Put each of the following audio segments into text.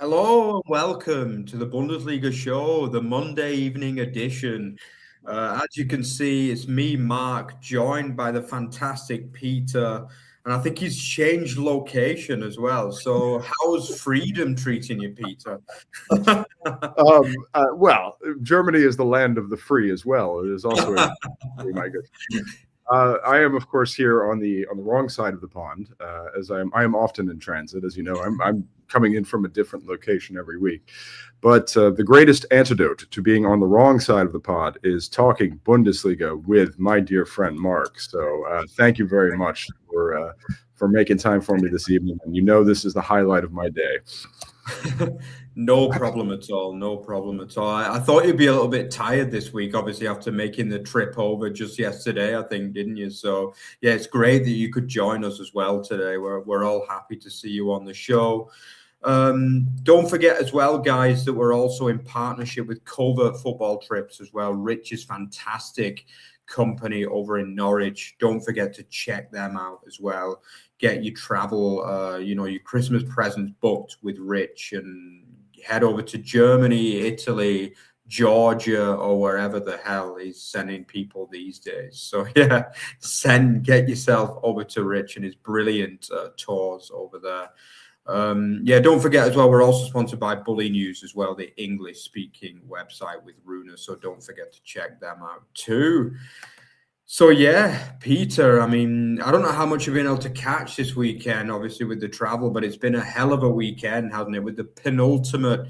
Hello and welcome to the Bundesliga Show, the Monday evening edition. As you can see, it's me, Mark, joined by the fantastic Peter, and I think he's changed location as well. So, how's freedom treating you, Peter? Well, Germany is the land of the free as well. It is also my good. I am, of course, here on the wrong side of the pond, as I am often in transit. As you know, I'm coming in from a different location every week. But the greatest antidote to being on the wrong side of the pod is talking Bundesliga with my dear friend Mark. So thank you very much for making time for me this evening. And you know this is the highlight of my day. No problem at all. No problem at all. I thought you'd be a little bit tired this week, obviously, after making the trip over just yesterday, I think, didn't you? So, yeah, it's great that you could join us as well today. We're all happy to see you on the show. Don't forget as well, guys, that we're also in partnership with Covert Football Trips as well. Rich's fantastic company over in Norwich. Don't forget to check them out as well. Get your travel, your Christmas presents booked with Rich and head over to Germany, Italy, Georgia, or wherever the hell he's sending people these days. So yeah, get yourself over to Rich and his brilliant tours over there. Don't forget as well, we're also sponsored by Bully News as well, the English speaking website with Runa. So don't forget to check them out too. So yeah, Peter, I mean, I don't know how much you've been able to catch this weekend, obviously with the travel, but it's been a hell of a weekend, hasn't it? With the penultimate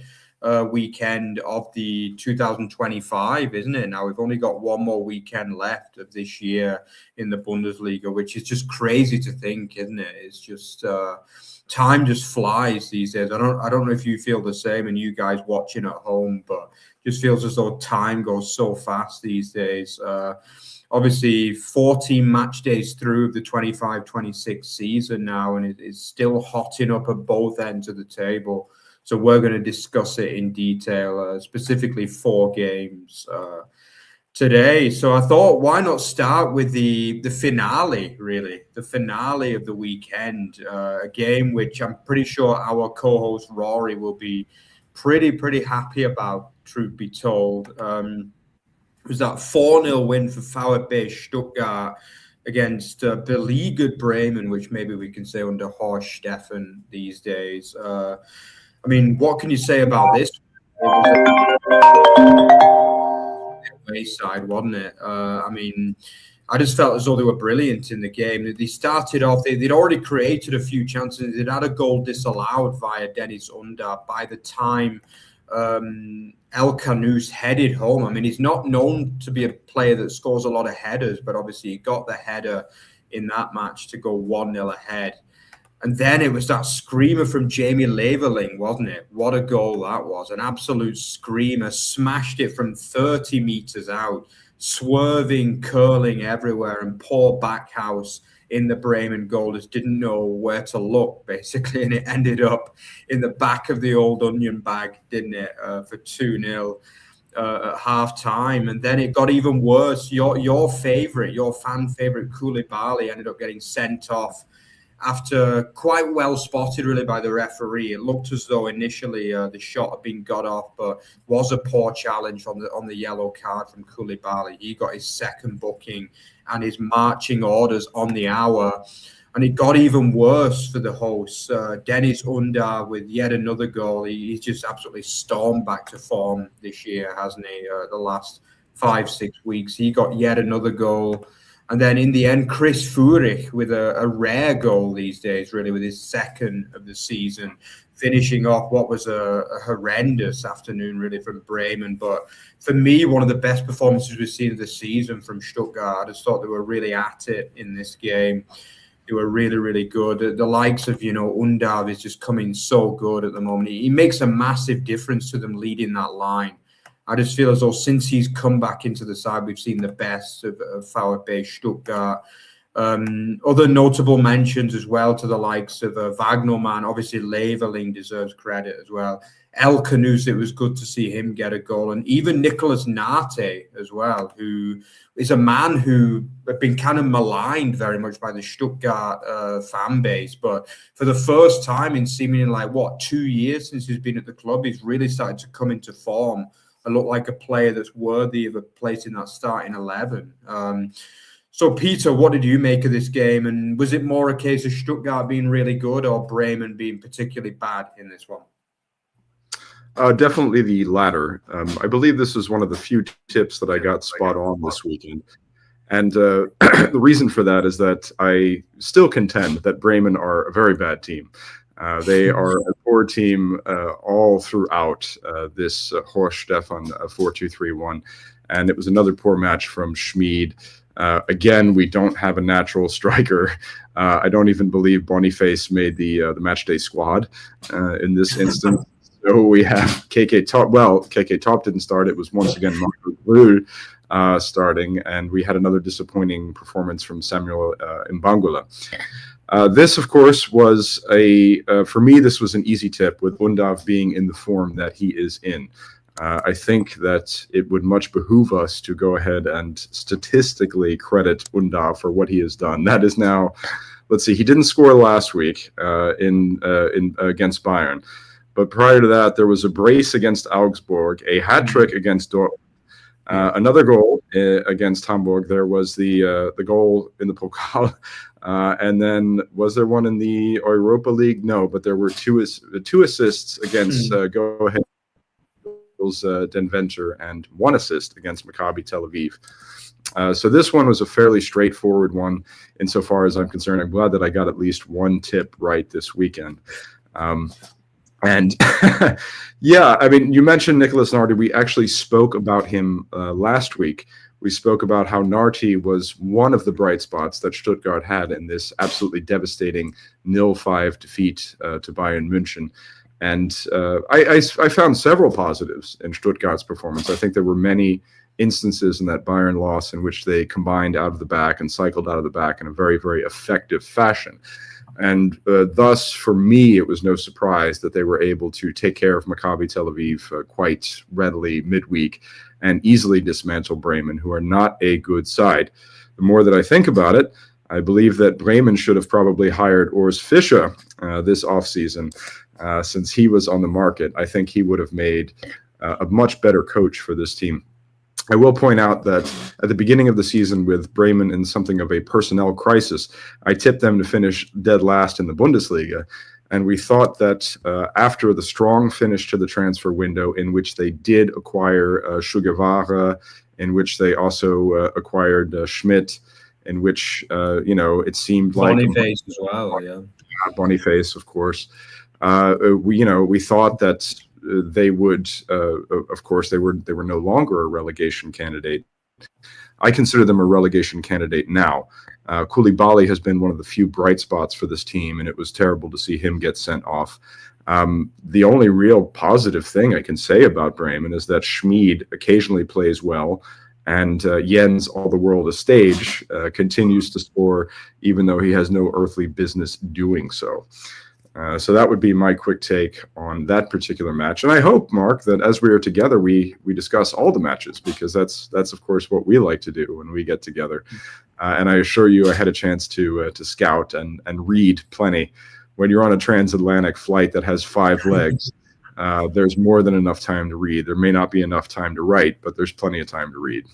weekend of the 2025, isn't it? Now we've only got one more weekend left of this year in the Bundesliga, which is just crazy to think, isn't it? It's just time just flies these days. I don't know if you feel the same and you guys watching at home, but just feels as though time goes so fast these days. Obviously, 14 match days through the 25-26 season now, and it's still hotting up at both ends of the table. So we're going to discuss it in detail, specifically 4 games today. So I thought, why not start with the finale, really, the finale of the weekend, a game which I'm pretty sure our co-host Rory will be pretty happy about, truth be told. It was that 4-0 win for VfB Stuttgart against beleaguered Bremen, which maybe we can say under Horst Steffen these days. I mean, what can you say about this? It was a wayside, wasn't it? I mean, I just felt as though they were brilliant in the game. They started off, they'd already created a few chances. They'd had a goal disallowed via Dennis Under by the time El Canous headed home. I mean, he's not known to be a player that scores a lot of headers, but obviously he got the header in that match to go 1-0 ahead. And then it was that screamer from Jamie Leverling, wasn't it? What a goal that was. An absolute screamer. Smashed it from 30 meters out, swerving, curling everywhere, and poor Backhouse in the Bremen goal just didn't know where to look, basically, and it ended up in the back of the old onion bag, didn't it, for 2-0 at half-time. And then it got even worse. Your fan favourite, Koulibaly, ended up getting sent off after quite well spotted, really, by the referee. It looked as though initially the shot had been got off, but was a poor challenge on the yellow card from Koulibaly. He got his second booking and his marching orders on the hour. And it got even worse for the hosts. Dennis Under with yet another goal. He's just absolutely stormed back to form this year, hasn't he? The last 5-6 weeks. He got yet another goal. And then in the end, Chris Führich with a rare goal these days, really, with his second of the season, finishing off what was a horrendous afternoon, really, from Bremen. But for me, one of the best performances we've seen of the season from Stuttgart. I just thought they were really at it in this game. They were really good. The likes of, Undav is just coming so good at the moment. He makes a massive difference to them leading that line. I just feel as though since he's come back into the side, we've seen the best of VfB Stuttgart. Other notable mentions as well to the likes of Wagnerman. Obviously, Leverling deserves credit as well. El Canus, it was good to see him get a goal. And even Nicolas Nate as well, who is a man who had been kind of maligned very much by the Stuttgart fan base. But for the first time in seemingly 2 years since he's been at the club, he's really started to come into form and look like a player that's worthy of a place in that starting 11. So, Peter, what did you make of this game? And was it more a case of Stuttgart being really good or Bremen being particularly bad in this one? Definitely the latter. I believe this was one of the few tips that I got spot on this weekend. And the reason for that is that I still contend that Bremen are a very bad team. They are a poor team all throughout this Horst Stefan 4-2-3-1. And it was another poor match from Schmid. Again, we don't have a natural striker. I don't even believe Boniface made the Matchday squad in this instance. So we have KK Top. Well, KK Top didn't start. It was once again Marco Brühl starting, and we had another disappointing performance from Samuel Mbangula. This, of course, was for me, this was an easy tip with Undav being in the form that he is in. I think that it would much behoove us to go ahead and statistically credit Undav for what he has done. That is now, let's see, he didn't score last week in against Bayern. But prior to that, there was a brace against Augsburg, a hat trick against Dortmund, another goal against Hamburg. There was the goal in the Pokal, and then was there one in the Europa League? No, but there were two assists against Go Ahead Den Venture and one assist against Maccabi Tel Aviv. So this one was a fairly straightforward one insofar as I'm concerned. I'm glad that I got at least one tip right this weekend. And yeah, I mean, you mentioned Nicolas Nardi. We actually spoke about him last week. We spoke about how Nardi was one of the bright spots that Stuttgart had in this absolutely devastating 0-5 defeat to Bayern München. And I found several positives in Stuttgart's performance. I think there were many instances in that Bayern loss in which they combined out of the back and cycled out of the back in a very, very effective fashion. And thus, for me, it was no surprise that they were able to take care of Maccabi Tel Aviv quite readily midweek and easily dismantle Bremen, who are not a good side. The more that I think about it, I believe that Bremen should have probably hired Urs Fischer this offseason since he was on the market. I think he would have made a much better coach for this team. I will point out that at the beginning of the season with Bremen in something of a personnel crisis, I tipped them to finish dead last in the Bundesliga. And we thought that after the strong finish to the transfer window in which they did acquire Sugawara, in which they also acquired Schmidt, in which, it seemed like... Boniface as well, yeah. Boniface, of course. We thought that they would, of course, they were no longer a relegation candidate. I consider them a relegation candidate now. Koulibaly has been one of the few bright spots for this team, and it was terrible to see him get sent off. The only real positive thing I can say about Bremen is that Schmid occasionally plays well, and Jens, all the world a stage, continues to score, even though he has no earthly business doing so. So that would be my quick take on that particular match. And I hope, Mark, that as we are together, we discuss all the matches, because that's of course what we like to do when we get together. And I assure you I had a chance to scout and read plenty. When you're on a transatlantic flight that has 5 legs, there's more than enough time to read. There may not be enough time to write, but there's plenty of time to read.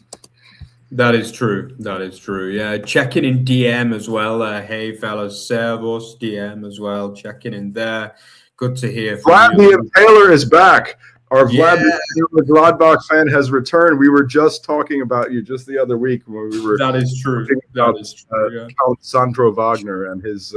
That is true. That is true. Yeah, checking in DM as well. Hey, fellas, servus DM as well. Checking in there. Good to hear from Vladimir you. Taylor is back. Our Vladimir Taylor Gladbach fan has returned. We were just talking about you just the other week when we were. That is true. That is true. Yeah. Count Sandro Wagner and his.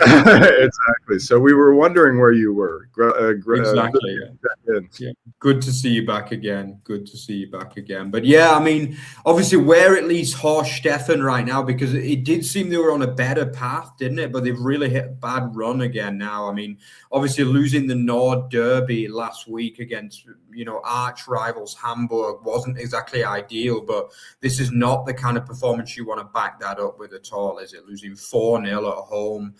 Exactly. So we were wondering where you were. Exactly. Yeah. Good to see you back again. Good to see you back again. But yeah, I mean, obviously, we're at least Horst Stefan right now, because it did seem they were on a better path, didn't it? But they've really hit a bad run again now. I mean, obviously losing the Nord Derby last week against, arch rivals Hamburg wasn't exactly ideal, but this is not the kind of performance you want to back that up with at all, is it? Losing 4-0 at home.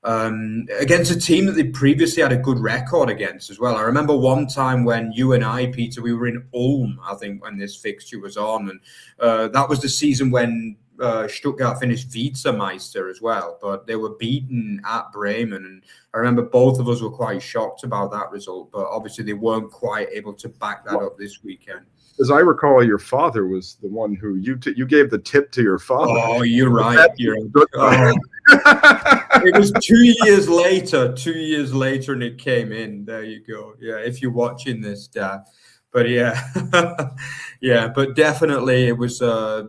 against a team that they previously had a good record against as well. I remember one time when you and I, Peter, we were in Ulm, I think, when this fixture was on. And that was the season when Stuttgart finished Vizemeister as well, but they were beaten at Bremen. And I remember both of us were quite shocked about that result, but obviously they weren't quite able to back that up this weekend. As I recall, your father was the one who you gave the tip to your father. Oh, you're right. It was 2 years later. 2 years later, and it came in. There you go. Yeah, if you're watching this, Dad. But yeah, yeah. But definitely, it was a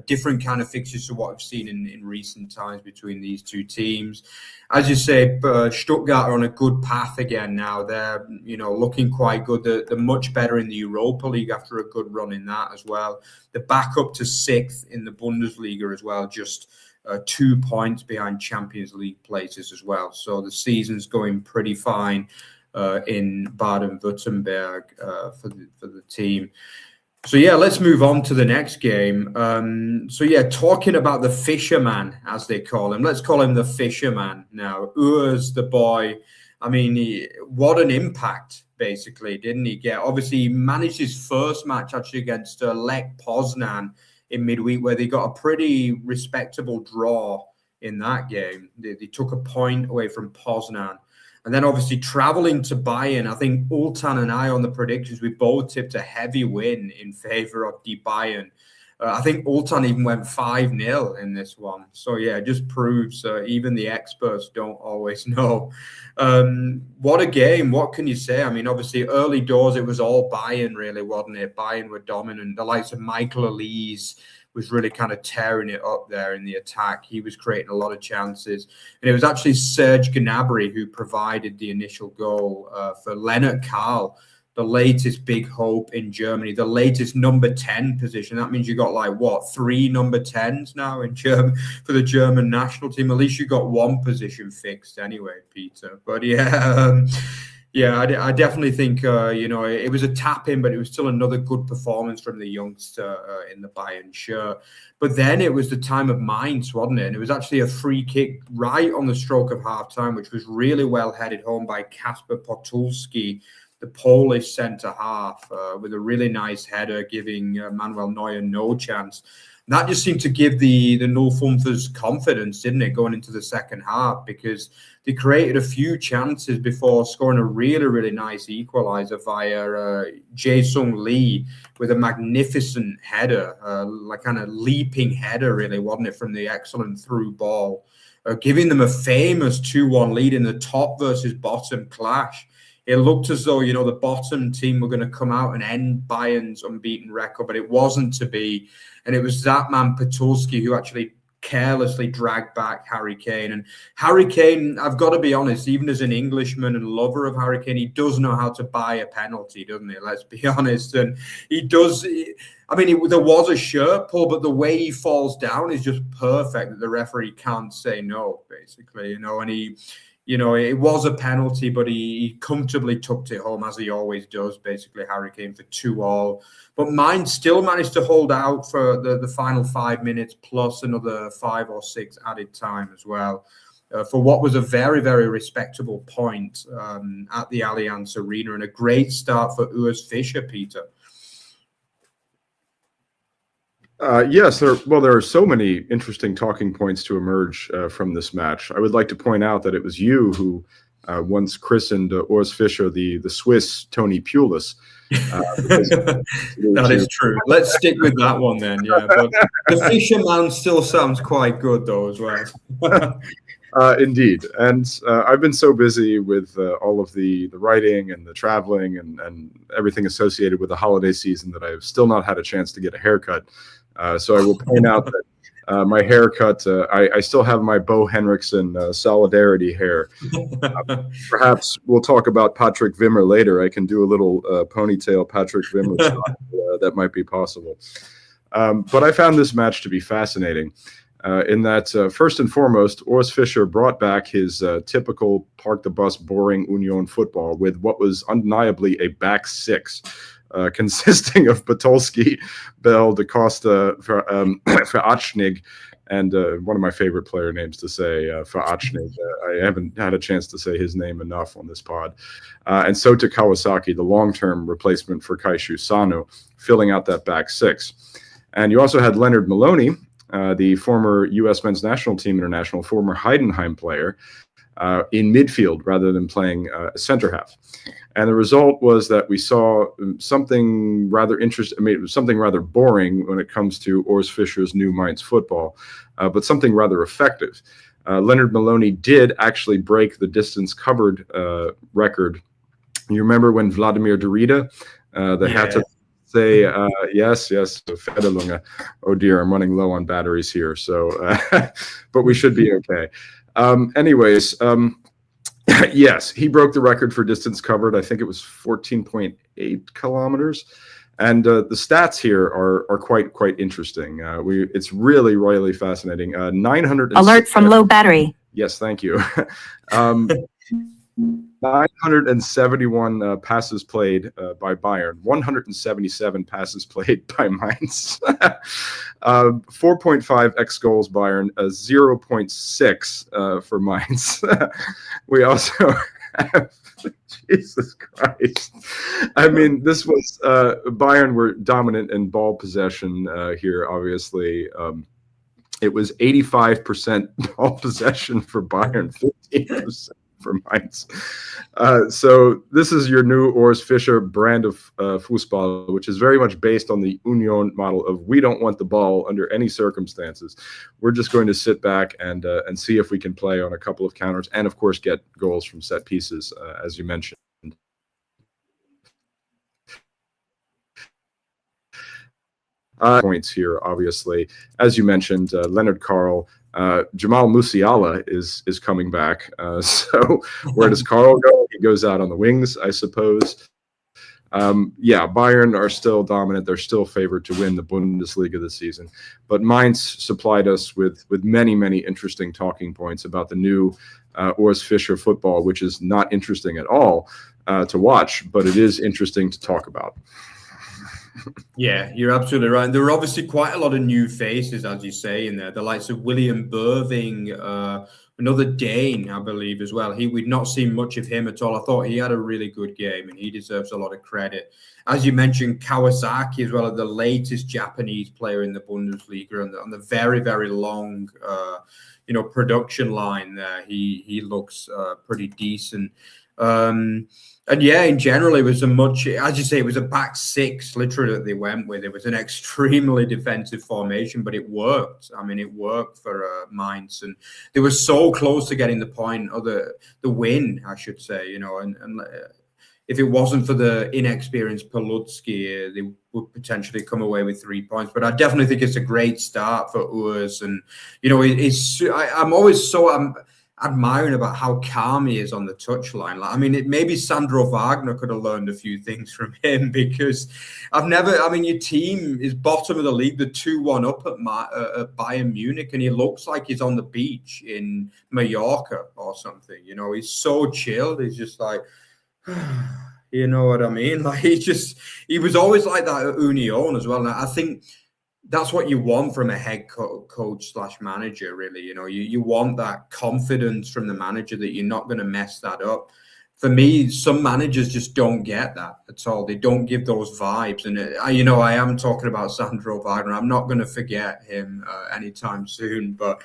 different kind of fixtures to what I've seen in recent times between these two teams. As you say, Stuttgart are on a good path again now. They're, looking quite good. They're much better in the Europa League after a good run in that as well. They're back up to 6th in the Bundesliga as well, just 2 points behind Champions League places as well. So the season's going pretty fine in Baden-Württemberg for the team. So, yeah, let's move on to the next game. Talking about the Fisherman, as they call him. Let's call him the Fisherman now. Urs, the boy, I mean, what an impact, basically, didn't he get? Obviously, he managed his first match, actually, against Lech Poznan in midweek, where they got a pretty respectable draw in that game. They took a point away from Poznan. And then obviously traveling to Bayern, I think Ultan and I on the predictions, we both tipped a heavy win in favor of the Bayern. I think Ultan even went 5-0 in this one. So, yeah, it just proves even the experts don't always know. What a game. What can you say? I mean, obviously, early doors, it was all Bayern, really, wasn't it? Bayern were dominant. The likes of Michael Elise was really kind of tearing it up there in the attack. He was creating a lot of chances. And it was actually Serge Gnabry who provided the initial goal for Lennart Karl, the latest big hope in Germany, the latest number 10 position. That means you got 3 number 10s now in Germany for the German national team. At least you got one position fixed anyway, Peter. But yeah, I definitely think, it was a tap-in, but it was still another good performance from the youngster in the Bayern shirt. But then it was the time of Mainz, wasn't it? And it was actually a free kick right on the stroke of half-time, which was really well headed home by Kasper Podolski, the Polish centre-half, with a really nice header, giving Manuel Neuer no chance. And that just seemed to give the Nullfünfers confidence, didn't it, going into the second half, because they created a few chances before scoring a really, really nice equaliser via Jae-sung Lee with a magnificent header, kind of leaping header, really, wasn't it, from the excellent through ball, giving them a famous 2-1 lead in the top versus bottom clash. It looked as though, the bottom team were going to come out and end Bayern's unbeaten record, but it wasn't to be. And it was that man, Podolski, who actually carelessly dragged back Harry Kane. And Harry Kane, I've got to be honest, even as an Englishman and lover of Harry Kane, he does know how to buy a penalty, doesn't he? Let's be honest. And he does. There was a shirt pull, but the way he falls down is just perfect that the referee can't say no, basically, and he... it was a penalty, but he comfortably tucked it home, as he always does, basically, Harry Kane, for 2-2. But Mainz still managed to hold out for the final 5 minutes, plus another 5 or 6 added time as well, for what was a very, very respectable point at the Allianz Arena, and a great start for Urs Fischer, Peter. Yes, there are so many interesting talking points to emerge from this match. I would like to point out that it was you who once christened Urs Fischer the Swiss Tony Pulis. That is true. Let's stick with that one then. Yeah, but the Fisherman still sounds quite good though as well. Indeed, and I've been so busy with all of the writing and the traveling and everything associated with the holiday season that I have still not had a chance to get a haircut. So I will point out that my haircut, I still have my Bo Henriksen solidarity hair. Perhaps we'll talk about Patrick Wimmer later. I can do a little ponytail Patrick Wimmer style. That might be possible. But I found this match to be fascinating in that, first and foremost, Urs Fischer brought back his typical park the bus boring Union football with what was undeniably a back six. Consisting of Podolski, Bell, Da Costa, Verachnig, And one of my favorite player names to say, Verachne. I haven't had a chance to say his name enough on this pod. And Sota Kawasaki, the long-term replacement for Kaishu Sano, filling out that back six. And you also had Leonard Maloney, the former U.S. men's national team international, former Heidenheim player, in midfield rather than playing center half. And the result was that we saw something rather interesting. I mean, it was something rather boring when it comes to Urs Fischer's new Mainz football, but something rather effective. Leonard Maloney did actually break the distance covered record. You remember when Vladimir Darida, had to say, yes, Federlunge. Oh dear, I'm running low on batteries here. So, but we should be okay. Yes, he broke the record for distance covered. I think it was 14.8 kilometers. And the stats here are quite interesting. It's really royally fascinating. 900 alert from low battery. Yes, thank you. 971 passes played by Bayern, 177 passes played by Mainz, 4.5 x goals Bayern, 0.6 for Mainz. We also have, Jesus Christ. I mean, this was, Bayern were dominant in ball possession here, obviously. It was 85% ball possession for Bayern, 15% for Mainz. So this is your new Urs Fischer brand of football, which is very much based on the Union model of we don't want the ball under any circumstances. We're just going to sit back and see if we can play on a couple of counters and, of course, get goals from set pieces, as you mentioned. Points here, obviously. As you mentioned, Leonard Carl, Jamal Musiala is coming back. So where does Carl go? He goes out on the wings, I suppose. Bayern are still dominant. They're still favored to win the Bundesliga this season. But Mainz supplied us with many interesting talking points about the new Urs Fischer football, which is not interesting at all to watch, but it is interesting to talk about. Yeah, you're absolutely right. There were obviously quite a lot of new faces, as you say, in there. The likes of William Burving, another Dane, I believe, as well. We'd not seen much of him at all. I thought he had a really good game, and he deserves a lot of credit. As you mentioned, Kawasaki as well, the latest Japanese player in the Bundesliga, on the very, very long, production line there. He looks pretty decent. And yeah, in general, it was as you say, it was a back six, literally, that they went with. It was an extremely defensive formation, but it worked. I mean, it worked for Mainz, and they were so close to getting the point, or the win, I should say, and if it wasn't for the inexperienced Palutsky, they would potentially come away with 3 points. But I definitely think it's a great start for Urs, and I'm always so admiring about how calm he is on the touchline. Maybe Sandro Wagner could have learned a few things from him, because your team is bottom of the league, the 2-1 up at Bayern Munich, and he looks like he's on the beach in Mallorca or something. He's so chilled. He's just like, you know what I mean? Like, he was always like that at Union as well. And I think that's what you want from a head coach / manager, really. You want that confidence from the manager that you're not going to mess that up. For me, some managers just don't get that at all. They don't give those vibes. And, I am talking about Sandro Wagner. I'm not going to forget him anytime soon. But,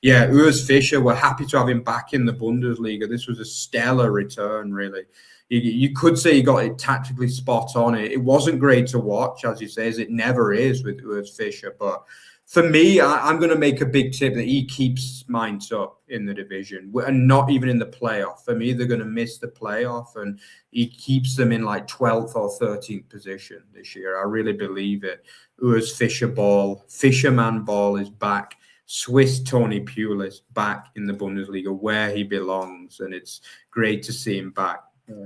yeah, Urs Fischer, we're happy to have him back in the Bundesliga. This was a stellar return, really. You could say he got it tactically spot on. It wasn't great to watch, as you say, as it never is with Urs Fischer. But for me, I'm going to make a big tip that he keeps Mainz up in the division, and not even in the playoff. For me, they're going to miss the playoff, and he keeps them in like 12th or 13th position this year. I really believe it. Urs Fischerman ball is back. Swiss Tony Pulis back in the Bundesliga where he belongs, and it's great to see him back.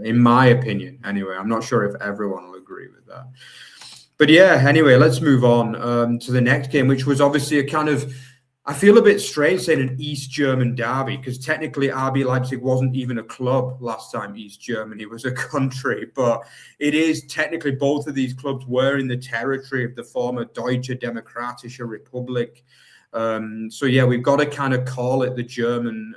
In my opinion, anyway. I'm not sure if everyone will agree with that. But yeah, anyway, let's move on to the next game, which was obviously a kind of, I feel a bit strange saying an East German derby, because technically RB Leipzig wasn't even a club last time East Germany was a country. But it is technically, both of these clubs were in the territory of the former Deutsche Demokratische Republik. So yeah, we've got to kind of call it the German,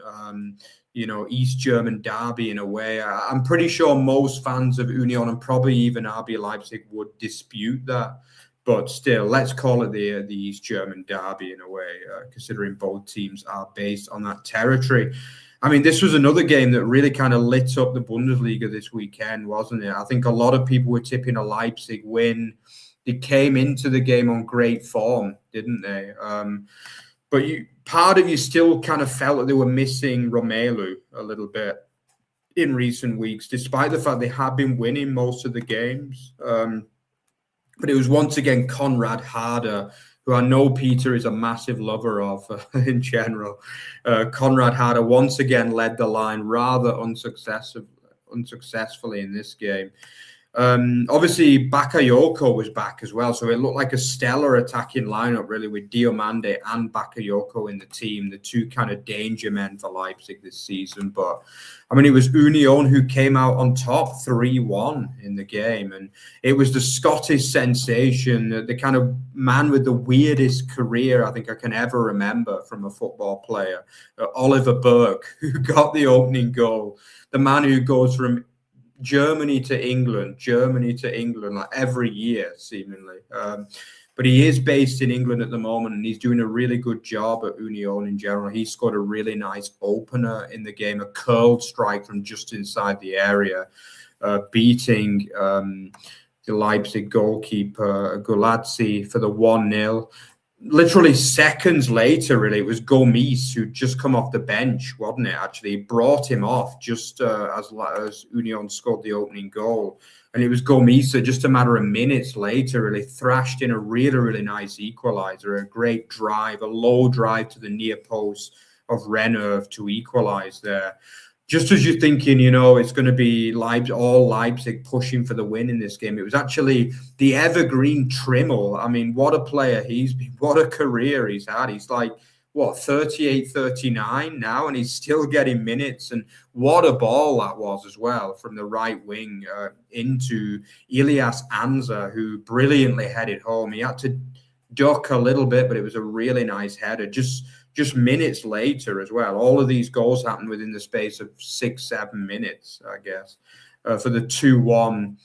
East German derby in a way. I'm pretty sure most fans of Union and probably even RB Leipzig would dispute that. But still, let's call it the East German derby in a way, considering both teams are based on that territory. I mean, this was another game that really kind of lit up the Bundesliga this weekend, wasn't it? I think a lot of people were tipping a Leipzig win. They came into the game on great form, didn't they? But part of you still kind of felt that they were missing Romelu a little bit in recent weeks, despite the fact they had been winning most of the games. But it was once again Konrad Harder, who I know Peter is a massive lover of in general. Konrad Harder once again led the line rather unsuccessfully in this game. Obviously, Bakayoko was back as well, so it looked like a stellar attacking lineup, really, with Diomande and Bakayoko in the team, the two kind of danger men for Leipzig this season. But, I mean, it was Union who came out on top 3-1 in the game, and it was the Scottish sensation, the kind of man with the weirdest career I think I can ever remember from a football player, Oliver Burke, who got the opening goal, the man who goes from Germany to England, like every year, seemingly. But he is based in England at the moment, and he's doing a really good job at Union in general. He scored a really nice opener in the game, a curled strike from just inside the area, beating the Leipzig goalkeeper, Gulazzi, for the 1-0. Literally seconds later, really, it was Gomis who'd just come off the bench, wasn't it? Actually, he brought him off just as Union scored the opening goal. And it was Gomis that just a matter of minutes later really thrashed in a really, really nice equaliser, a great drive, a low drive to the near post of Rennerve to equalise there. Just as you're thinking, it's going to be all Leipzig pushing for the win in this game, it was actually the evergreen Trimmel. I mean, what a player he's been, what a career he's had. He's like, 38, 39 now, and he's still getting minutes. And what a ball that was as well from the right wing into Ilias Ansah, who brilliantly headed home. He had to duck a little bit, but it was a really nice header. Just minutes later as well. All of these goals happened within the space of 6-7 minutes, I guess, for the 2-1.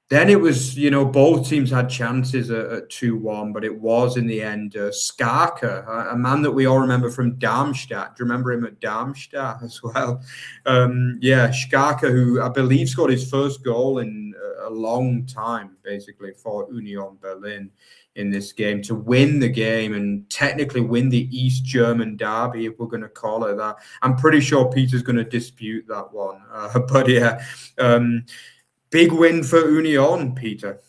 Then it was, both teams had chances at 2-1, but it was in the end Skarke, a man that we all remember from Darmstadt. Do you remember him at Darmstadt as well? Skarke, who I believe scored his first goal in a long time, basically, for Union Berlin in this game, to win the game and technically win the East German derby, if we're going to call it that. I'm pretty sure Peter's going to dispute that one. But yeah, big win for Union, Peter.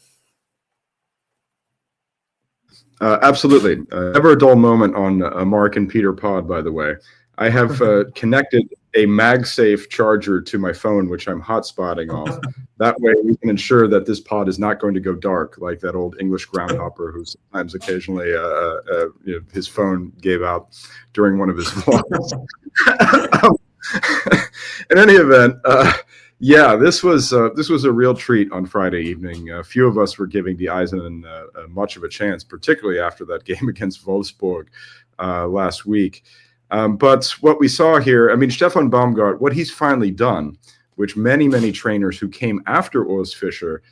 Absolutely. Never a dull moment on a Mark and Peter pod, by the way. I have connected a MagSafe charger to my phone, which I'm hotspotting off. That way we can ensure that this pod is not going to go dark like that old English groundhopper who sometimes occasionally his phone gave out during one of his vlogs. In any event, this was a real treat on Friday evening. A few of us were giving the Eisen much of a chance, particularly after that game against Wolfsburg last week. But what we saw here, I mean, Stefan Baumgart, what he's finally done, which many, many trainers who came after Urs Fischer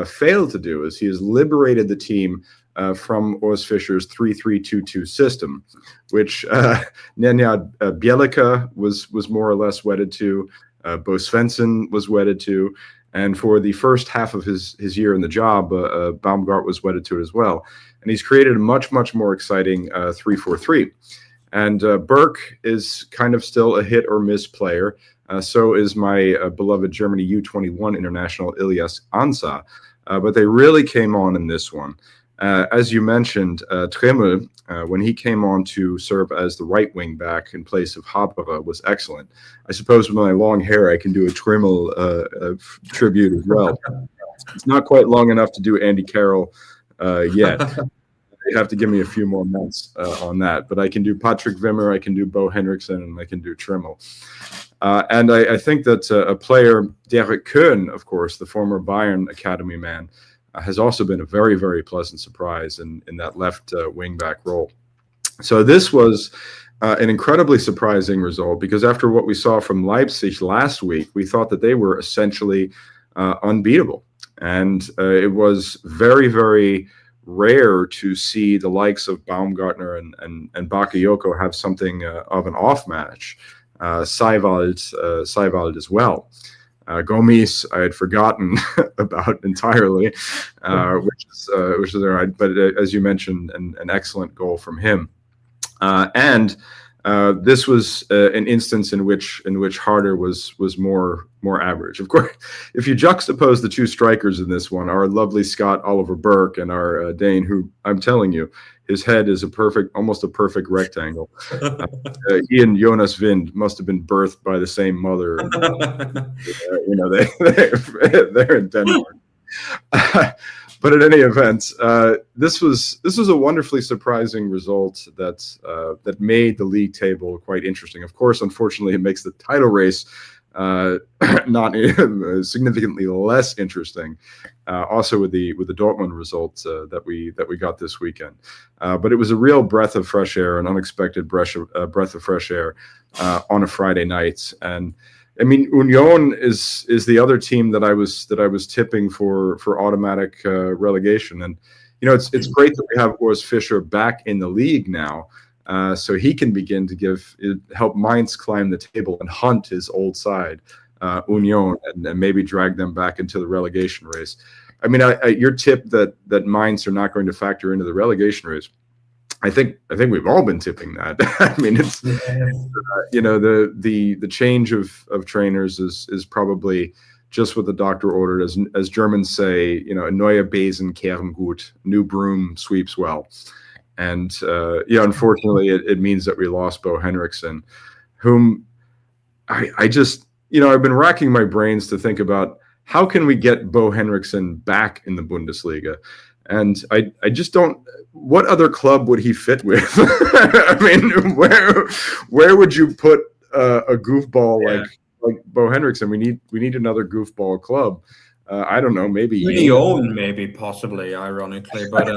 failed to do, is he has liberated the team from Urs Fischer's 3-3-2-2 system, which Nenad Bjelica was more or less wedded to, Bo Svensson was wedded to, and for the first half of his year in the job, Baumgart was wedded to it as well. And he's created a much, much more exciting 3-4-3. And Burke is kind of still a hit or miss player. So is my beloved Germany U21 international Ilias Ansah. But they really came on in this one. As you mentioned, Trimmel, when he came on to serve as the right wing back in place of Haberer, was excellent. I suppose with my long hair, I can do a Trimmel tribute as well. It's not quite long enough to do Andy Carroll yet. You have to give me a few more months on that. But I can do Patrick Wimmer, I can do Bo Henriksen, and I can do Trimmel. And I think that a player, Derek Koeln, of course, the former Bayern Academy man, has also been a very, very pleasant surprise in that left wing-back role. So this was an incredibly surprising result, because after what we saw from Leipzig last week, we thought that they were essentially unbeatable. And it was very, very rare to see the likes of Baumgartner and Bakayoko have something of an off match. Seiwald as well. Gomis, I had forgotten about entirely, which is all right. But as you mentioned, an excellent goal from him. And this was an instance in which Harder was more average. Of course, if you juxtapose the two strikers in this one, our lovely Scot Oliver Burke and our Dane, who I'm telling you, his head is almost a perfect rectangle. He and Jonas Wind must have been birthed by the same mother. They're in Denmark. But at any event, this was a wonderfully surprising result that made the league table quite interesting. Of course, unfortunately, it makes the title race not significantly less interesting. Also with the Dortmund results that we got this weekend, but it was a real breath of fresh air, an unexpected breath of fresh air on a Friday night. And I mean, Union is the other team that I was tipping for automatic relegation. And it's great that we have Urs Fischer back in the league now, so he can begin to help Mainz climb the table and hunt his old side, Union, and maybe drag them back into the relegation race. I mean, your tip that Mainz are not going to factor into the relegation race, I think we've all been tipping that. I mean, it's the change of trainers is probably just what the doctor ordered, as Germans say, neue Besen kehren gut, new broom sweeps well. And unfortunately, it means that we lost Bo Henriksen, whom I just I've been racking my brains to think about how can we get Bo Henriksen back in the Bundesliga. And I just don't. What other club would he fit with? I mean, where would you put a goofball like Bo Henriksen? We need another goofball club. I don't know. Maybe Union, maybe possibly, ironically, but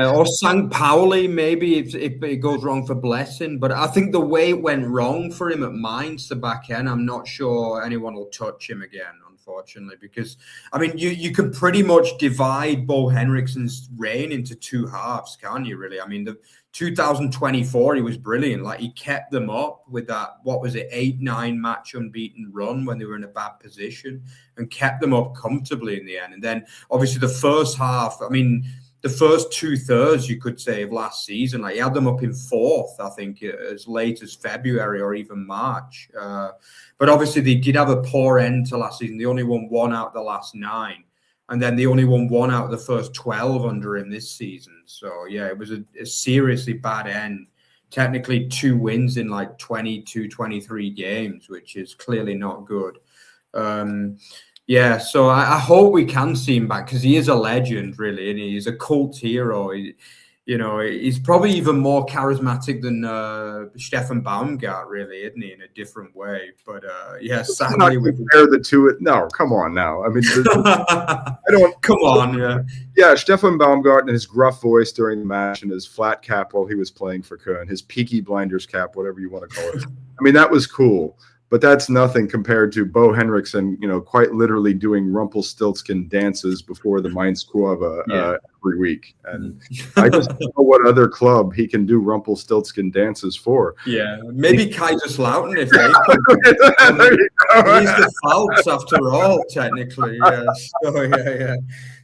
or St. Pauli, maybe if it goes wrong for Blessing. But I think the way it went wrong for him at Mainz, the back end, I'm not sure anyone will touch him again, unfortunately, because I mean you can pretty much divide Bo Henriksen's reign into two halves, can't you, really? I mean, the 2024 he was brilliant. Like, he kept them up with that, what was it, 8-9 match unbeaten run when they were in a bad position, and kept them up comfortably in the end. And then obviously the first half, I mean, the first 2/3, you could say, of last season, like, he had them up in fourth, I think, as late as February or even March. But obviously they did have a poor end to last season. They only won 1 out of the last 9. And then they only won 1 out of the first 12 under him this season. So, yeah, it was a seriously bad end. Technically 2 wins in like 22, 23 games, which is clearly not good. So I hope we can see him back, because he is a legend, really, and he's a cult hero. He's probably even more charismatic than Stefan Baumgart, really, isn't he, in a different way? But sadly, we compare the two. No, come on now. I mean, I don't. Come on, yeah. Stefan Baumgart and his gruff voice during the match, and his flat cap while he was playing for Koeln, his Peaky Blinders cap, whatever you want to call it. I mean, that was cool. But that's nothing compared to Bo Henriksen, quite literally doing Rumpelstiltskin dances before the Mainz Kurve every week. And I just don't know what other club he can do Rumpelstiltskin dances for. Yeah, maybe Kaiserslautern, if they he's the Pfalz after all, technically. Yes.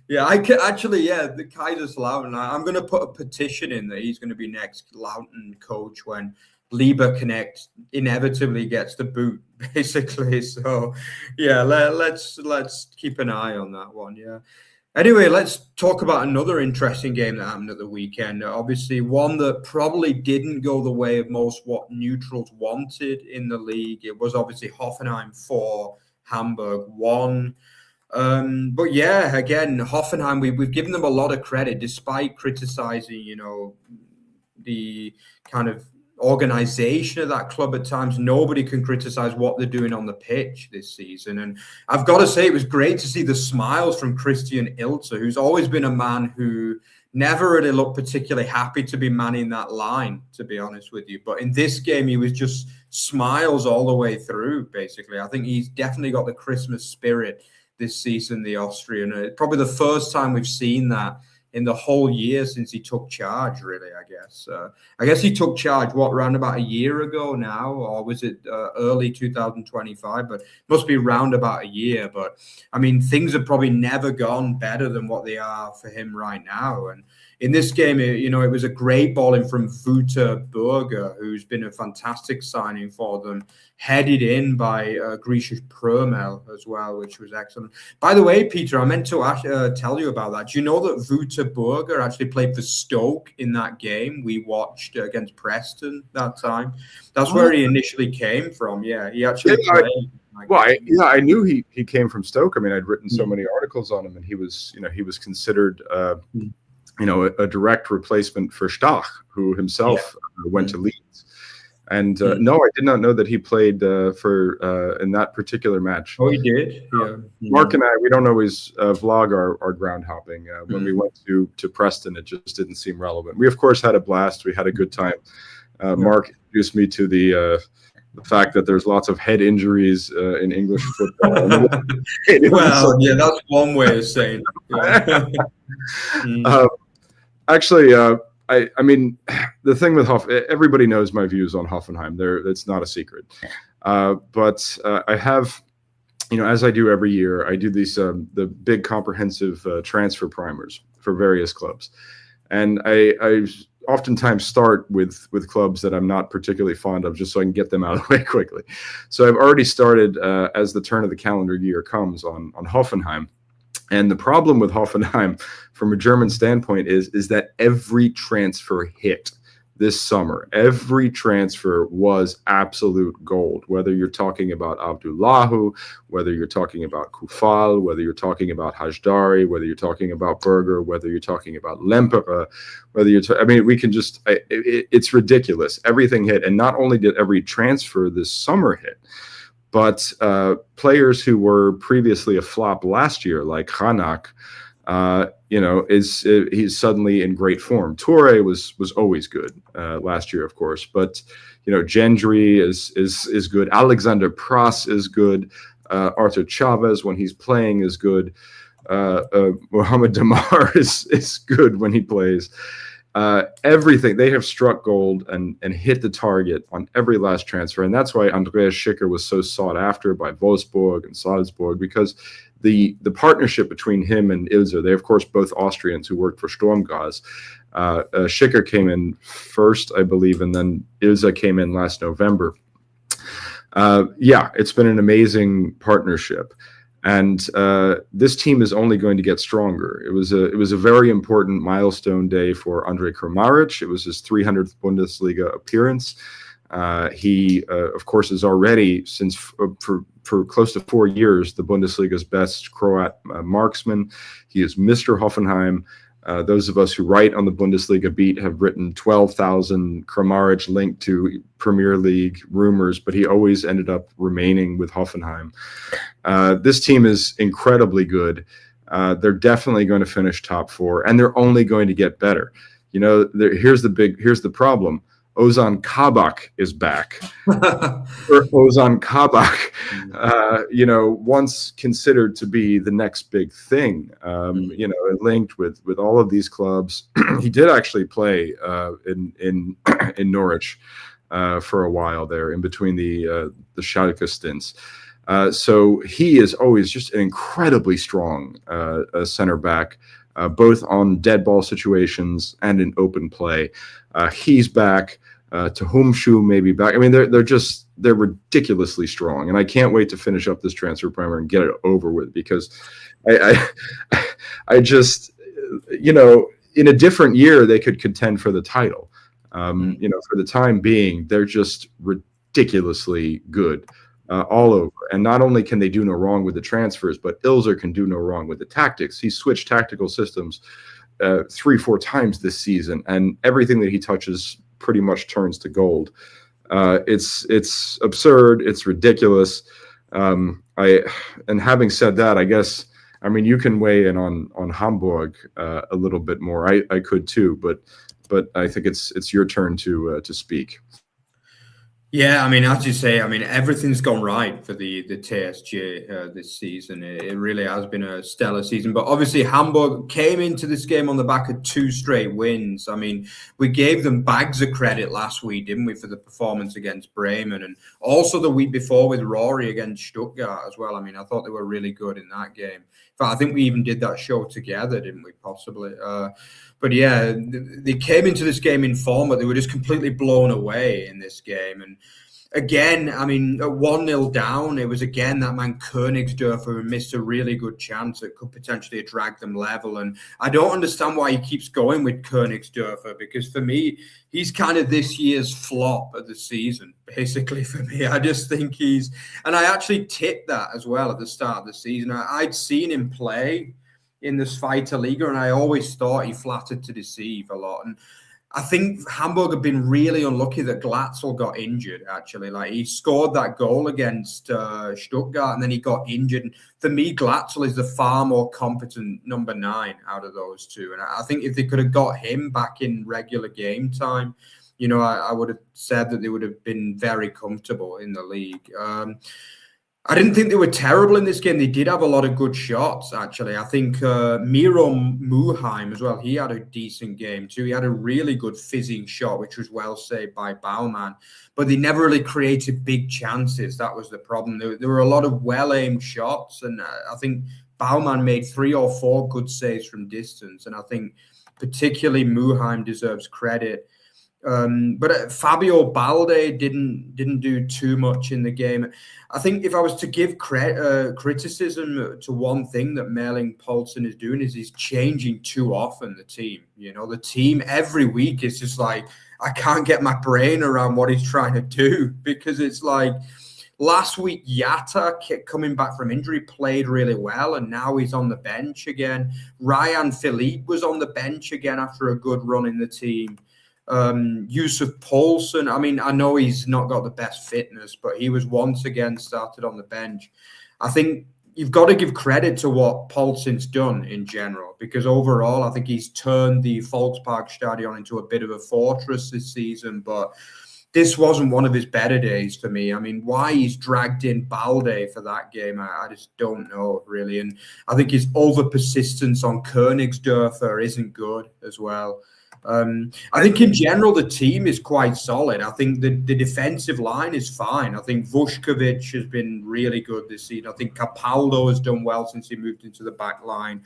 Yeah, I could actually, the Kaiserslautern. I'm going to put a petition in that he's going to be next Lautern coach when Lieberknecht inevitably gets the boot, basically. So, let's keep an eye on that one. Yeah. Anyway, let's talk about another interesting game that happened at the weekend. Obviously, one that probably didn't go the way of most what neutrals wanted in the league. It was obviously Hoffenheim 4, Hamburg 1. But again, Hoffenheim, we've given them a lot of credit, despite criticizing, the kind of organization of that club at times. Nobody can criticize what they're doing on the pitch this season. And I've got to say, it was great to see the smiles from Christian Ilzer, who's always been a man who never really looked particularly happy to be manning that line, to be honest with you. But in this game, he was just smiles all the way through, basically. I think he's definitely got the Christmas spirit this season, the Austrian. Probably the first time we've seen that in the whole year since he took charge, really, I guess. I guess he took charge, around about a year ago now, or was it early 2025? But must be round about a year. But, I mean, things have probably never gone better than what they are for him right now. And in this game, it was a great ball in from Wolfsburg, who's been a fantastic signing for them, headed in by Grecia's Proemel as well, which was excellent. By the way, Peter, I meant to tell you about that. Do you know that Wolfsburg actually played for Stoke in that game we watched against Preston that time? That's where he initially came from. Yeah, he actually played. I knew he came from Stoke. I mean, I'd written so many articles on him, and he was considered a direct replacement for Stach, who himself went to Leeds. And no, I did not know that he played for in that particular match. Oh, he did? Yeah. Mark and I, we don't always vlog our ground hopping. When we went to Preston, it just didn't seem relevant. We, of course, had a blast. We had a good time. Mark introduced me to the fact that there's lots of head injuries in English football. That's one way of saying it. Actually, I mean, the thing with everybody knows my views on Hoffenheim. It's not a secret. But I have, as I do every year, I do these the big comprehensive transfer primers for various clubs, and I oftentimes start with clubs that I'm not particularly fond of, just so I can get them out of the way quickly. So I've already started as the turn of the calendar year comes on Hoffenheim. And the problem with Hoffenheim from a German standpoint is that every transfer hit this summer. Every transfer was absolute gold, whether you're talking about Abdullahu, whether you're talking about Kufal, whether you're talking about Hajdari, whether you're talking about Berger, whether you're talking about Lemperle, whether you're we can just, it's ridiculous. Everything hit. And not only did every transfer this summer hit, but players who were previously a flop last year, like Hanak, he's suddenly in great form. Toure was always good last year, of course, but Gendry is good. Alexander Pras is good. Arthur Chavez, when he's playing, is good. Mohamed Damar is good when he plays. Everything, they have struck gold and hit the target on every last transfer. And that's why Andreas Schicker was so sought after by Wolfsburg and Salzburg, because the partnership between him and Ilzer, they of course both Austrians who worked for Sturmgas. Schicker came in first, I believe, and then Ilzer came in last November. It's been an amazing partnership. And this team is only going to get stronger. It was a very important milestone day for Andrej Kramaric. It was his 300th Bundesliga appearance. He, of course, is already, since for close to 4 years, the Bundesliga's best Croat marksman. He is Mr. Hoffenheim. Those of us who write on the Bundesliga beat have written 12,000 Kramaric linked to Premier League rumors, but he always ended up remaining with Hoffenheim. This team is incredibly good. They're definitely going to finish top four, and they're only going to get better. Here's the problem. Ozan Kabak is back. Ozan Kabak, once considered to be the next big thing, linked with all of these clubs. He did actually play in Norwich for a while there, in between the Schalke stints. So he is always just an incredibly strong center back, both on dead ball situations and in open play. He's back. Tahumshu may be back. I mean, they're ridiculously strong, and I can't wait to finish up this transfer primer and get it over with, because I just, in a different year they could contend for the title. For the time being, they're just ridiculously good all over. And not only can they do no wrong with the transfers, but Ilzer can do no wrong with the tactics. He switched tactical systems 3-4 times this season, and everything that he touches pretty much turns to gold. It's absurd. It's ridiculous. And having said that, I guess I mean, you can weigh in on Hamburg a little bit more. I could too, but I think it's your turn to speak. Yeah, I mean, as you say, I mean, everything's gone right for the TSG this season. It really has been a stellar season. But obviously, Hamburg came into this game on the back of 2 straight wins. I mean, we gave them bags of credit last week, didn't we, for the performance against Bremen, and also the week before with Rory against Stuttgart as well. I mean, I thought they were really good in that game. In fact, I think we even did that show together, didn't we, possibly? But yeah, they came into this game in form, but they were just completely blown away in this game. And again, I mean, at 1-0 down, it was again that man Königsdörfer who missed a really good chance that could potentially drag them level. And I don't understand why he keeps going with Königsdörfer, because for me, he's kind of this year's flop of the season, basically, for me. I just think and I actually tipped that as well at the start of the season. I'd seen him play in the Zweite Liga, and I always thought he flattered to deceive a lot. And I think Hamburg have been really unlucky that Glatzel got injured, actually. Like, he scored that goal against Stuttgart, and then he got injured. And for me, Glatzel is the far more competent number 9 out of those two. And I think if they could have got him back in regular game time, you know, I would have said that they would have been very comfortable in the league. I didn't think they were terrible in this game. They did have a lot of good shots, actually. I think Miro Muheim as well, he had a decent game too. He had a really good fizzing shot, which was well saved by Baumann. But they never really created big chances. That was the problem. There were a lot of well-aimed shots, and I think Baumann made 3 or 4 good saves from distance. And I think particularly Muheim deserves credit. But Fabio Balde didn't do too much in the game. I think if I was to give criticism to one thing that Erling Poulsen is doing, is he's changing too often the team. You know, the team every week is just like, I can't get my brain around what he's trying to do, because it's like last week Yatta coming back from injury played really well, and now he's on the bench again. Rayan Philippe was on the bench again after a good run in the team. Yusuf Poulsen, I mean, I know he's not got the best fitness, but he was once again started on the bench. I think you've got to give credit to what Poulsen's done in general, because overall, I think he's turned the Volksparkstadion into a bit of a fortress this season, but this wasn't one of his better days for me. I mean, why he's dragged in Balde for that game, I just don't know, really. And I think his over-persistence on Königsdörfer isn't good as well. I think in general, the team is quite solid. I think the defensive line is fine. I think Vuskovic has been really good this season. I think Capaldo has done well since he moved into the back line.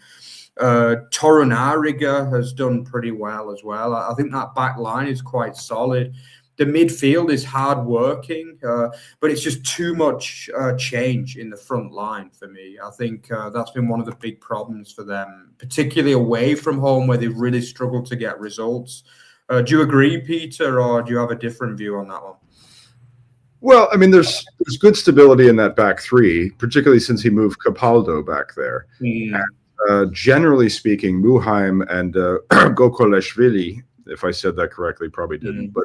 Torunariga has done pretty well as well. I think that back line is quite solid. The midfield is hard-working, but it's just too much change in the front line for me. I think that's been one of the big problems for them, particularly away from home where they've really struggled to get results. Do you agree, Peter, or do you have a different view on that one? Well, I mean, there's good stability in that back 3, particularly since he moved Capaldo back there. And, generally speaking, Muheim and Gokolashvili, if I said that correctly, probably didn't, but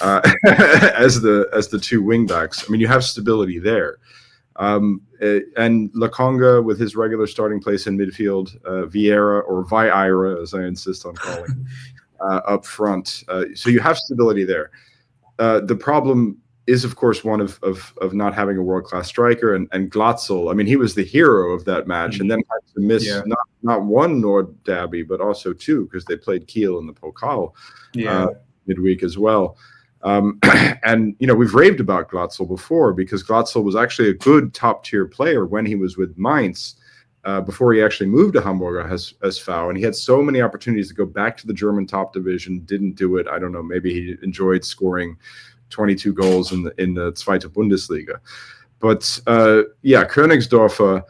as the 2 wing backs, I mean, you have stability there. And Lokonga with his regular starting place in midfield, Vieira or Vieira, as I insist on calling, up front. So you have stability there. The problem is, of course, one of not having a world-class striker, and Glatzel. I mean, he was the hero of that match, and then had to miss not one Nord Derby, but also 2, because they played Kiel in the Pokal midweek as well. And, you know, we've raved about Glatzel before, because Glatzel was actually a good top-tier player when he was with Mainz, before he actually moved to Hamburger SV, and he had so many opportunities to go back to the German top division, didn't do it. I don't know, maybe he enjoyed scoring 22 goals in the Zweite Bundesliga. But Königsdörfer,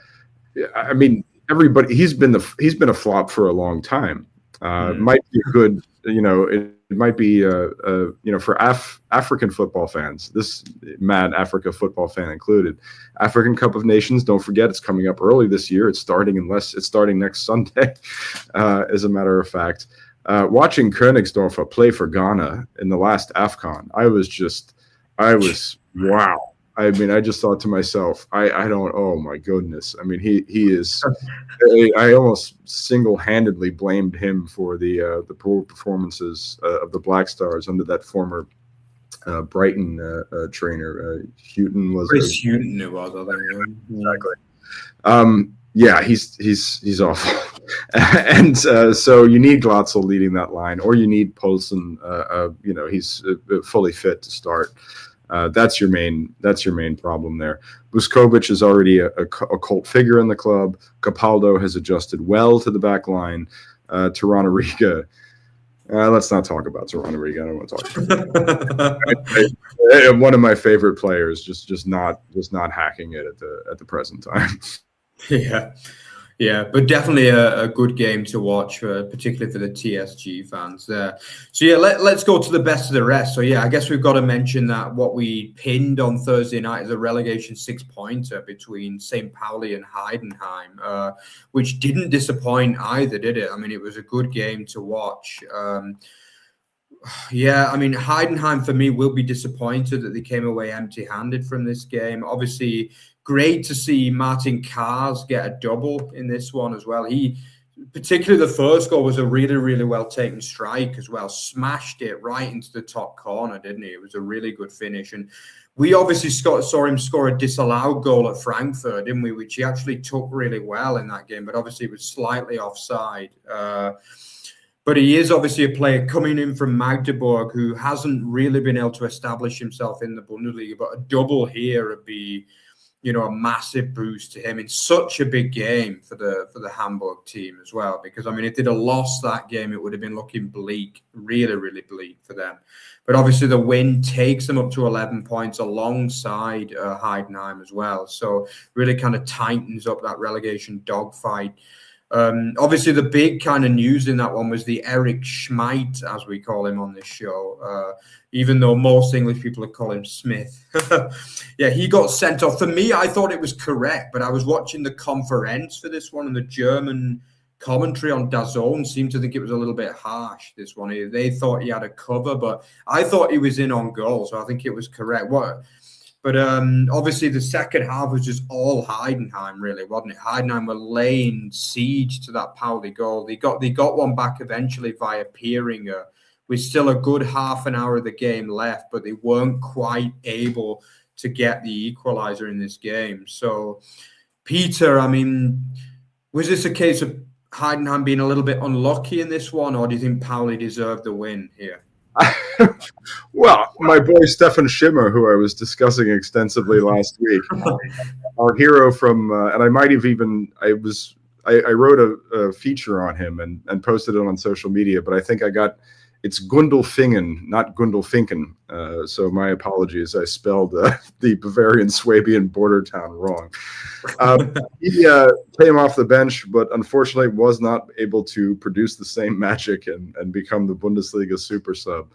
I mean, everybody, he's been a flop for a long time. Might be a good, you know, it might be you know, for African football fans, this mad Africa football fan included. African Cup of Nations, don't forget, it's coming up early this year. It's starting next Sunday, as a matter of fact. Watching Königsdörfer play for Ghana in the last AFCON, I was wow. I mean, I just thought to myself, I don't. Oh my goodness! I mean, he is. I almost single-handedly blamed him for the poor performances of the Black Stars under that former Brighton trainer. Houghton was. Chris Houghton, it was. I think. Exactly. Yeah, he's awful, and so you need Glatzel leading that line, or you need Poulsen. He's fully fit to start. That's your main problem there. Buskovic is already a cult figure in the club. Capaldo has adjusted well to the back line. Torunarigha, let's not talk about Torunarigha. I don't want to talk about it. One of my favorite players, just not hacking it at the present time. Yeah, but definitely a good game to watch, particularly for the TSG fans there. So yeah, let's go to the best of the rest. So yeah, I guess we've got to mention that what we pinned on Thursday night is a relegation 6-pointer between St. Pauli and Heidenheim, which didn't disappoint either, did it? I mean, it was a good game to watch. Yeah, I mean, Heidenheim for me will be disappointed that they came away empty-handed from this game. Obviously, great to see Martin Kars get a double in this one as well. He, particularly the first goal, was a really, really well taken strike as well. Smashed it right into the top corner, didn't he? It was a really good finish. And we obviously saw him score a disallowed goal at Frankfurt, didn't we? Which he actually took really well in that game, but obviously it was slightly offside. But he is obviously a player coming in from Magdeburg who hasn't really been able to establish himself in the Bundesliga. But a double here would be, a massive boost to him in such a big game for the Hamburg team as well. Because, I mean, if they'd have lost that game, it would have been looking bleak, really, really bleak for them. But obviously the win takes them up to 11 points alongside Heidenheim as well. So really kind of tightens up that relegation dogfight. Obviously, the big kind of news in that one was the Eric Schmeidt, as we call him on this show, even though most English people would call him Smith. Yeah, he got sent off. For me, I thought it was correct, but I was watching the conference for this one, and the German commentary on DAZN seemed to think it was a little bit harsh, this one. They thought he had a cover, but I thought he was in on goal, so I think it was correct. But obviously the second half was just all Heidenheim, really, wasn't it? Heidenheim were laying siege to that Pauli goal. They got one back eventually via Pieringer, with still a good half an hour of the game left, but they weren't quite able to get the equaliser in this game. So, Peter, I mean, was this a case of Heidenheim being a little bit unlucky in this one, or do you think Pauli deserved the win here? Well, my boy Stefan Schimmer, who I was discussing extensively last week, our hero from, and I might have even, I wrote a feature on him and posted it on social media, but I think it's Gundelfingen, not Gundelfinken. So my apologies, I spelled the Bavarian Swabian border town wrong. He came off the bench, but unfortunately was not able to produce the same magic and become the Bundesliga super sub.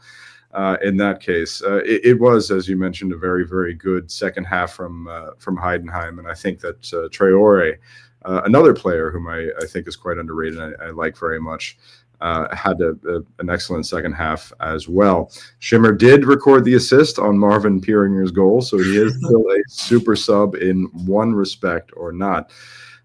In that case, it was, as you mentioned, a very, very good second half from Heidenheim, and I think that Traore, another player whom I think is quite underrated, I like very much, had an excellent second half as well. Schimmer did record the assist on Marvin Pieringer's goal, so he is still a super sub in one respect or not.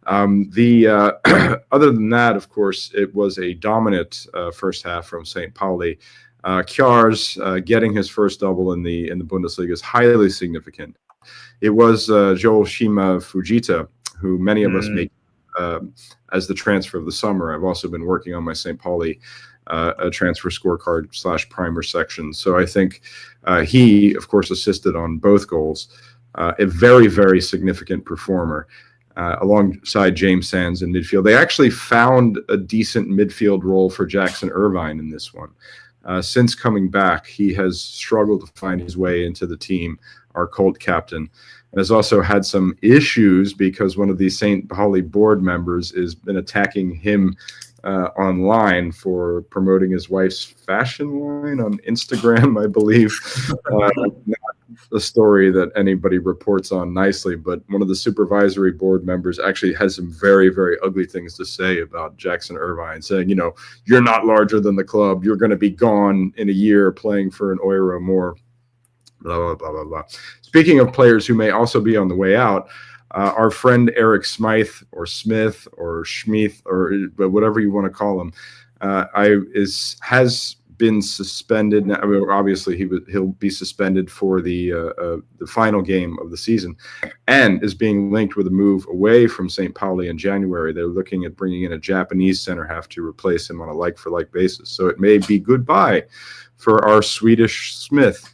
Other than that, of course, it was a dominant first half from St. Pauli. Kjars getting his first double in the Bundesliga is highly significant. It was Joachim Fujita, who many of us make as the transfer of the summer. I've also been working on my St. Pauli a transfer scorecard / primer section. So I think he, of course, assisted on both goals. A very, very significant performer alongside James Sands in midfield. They actually found a decent midfield role for Jackson Irvine in this one. Since coming back, he has struggled to find his way into the team, our Colt captain, and has also had some issues because one of the St. Pauli board members has been attacking him online for promoting his wife's fashion line on Instagram, I believe. Not a story that anybody reports on nicely, but one of the supervisory board members actually has some very, very ugly things to say about Jackson Irvine, saying, you're not larger than the club. You're going to be gone in a year playing for an euro more. blah, blah, blah, blah, blah. Speaking of players who may also be on the way out, our friend Eric Smythe or Smith or Schmeath or whatever you want to call him, has been suspended. I mean, obviously, he'll be suspended for the final game of the season, and is being linked with a move away from St. Pauli in January. They're looking at bringing in a Japanese center half to replace him on a like-for-like basis. So it may be goodbye for our Swedish Smith.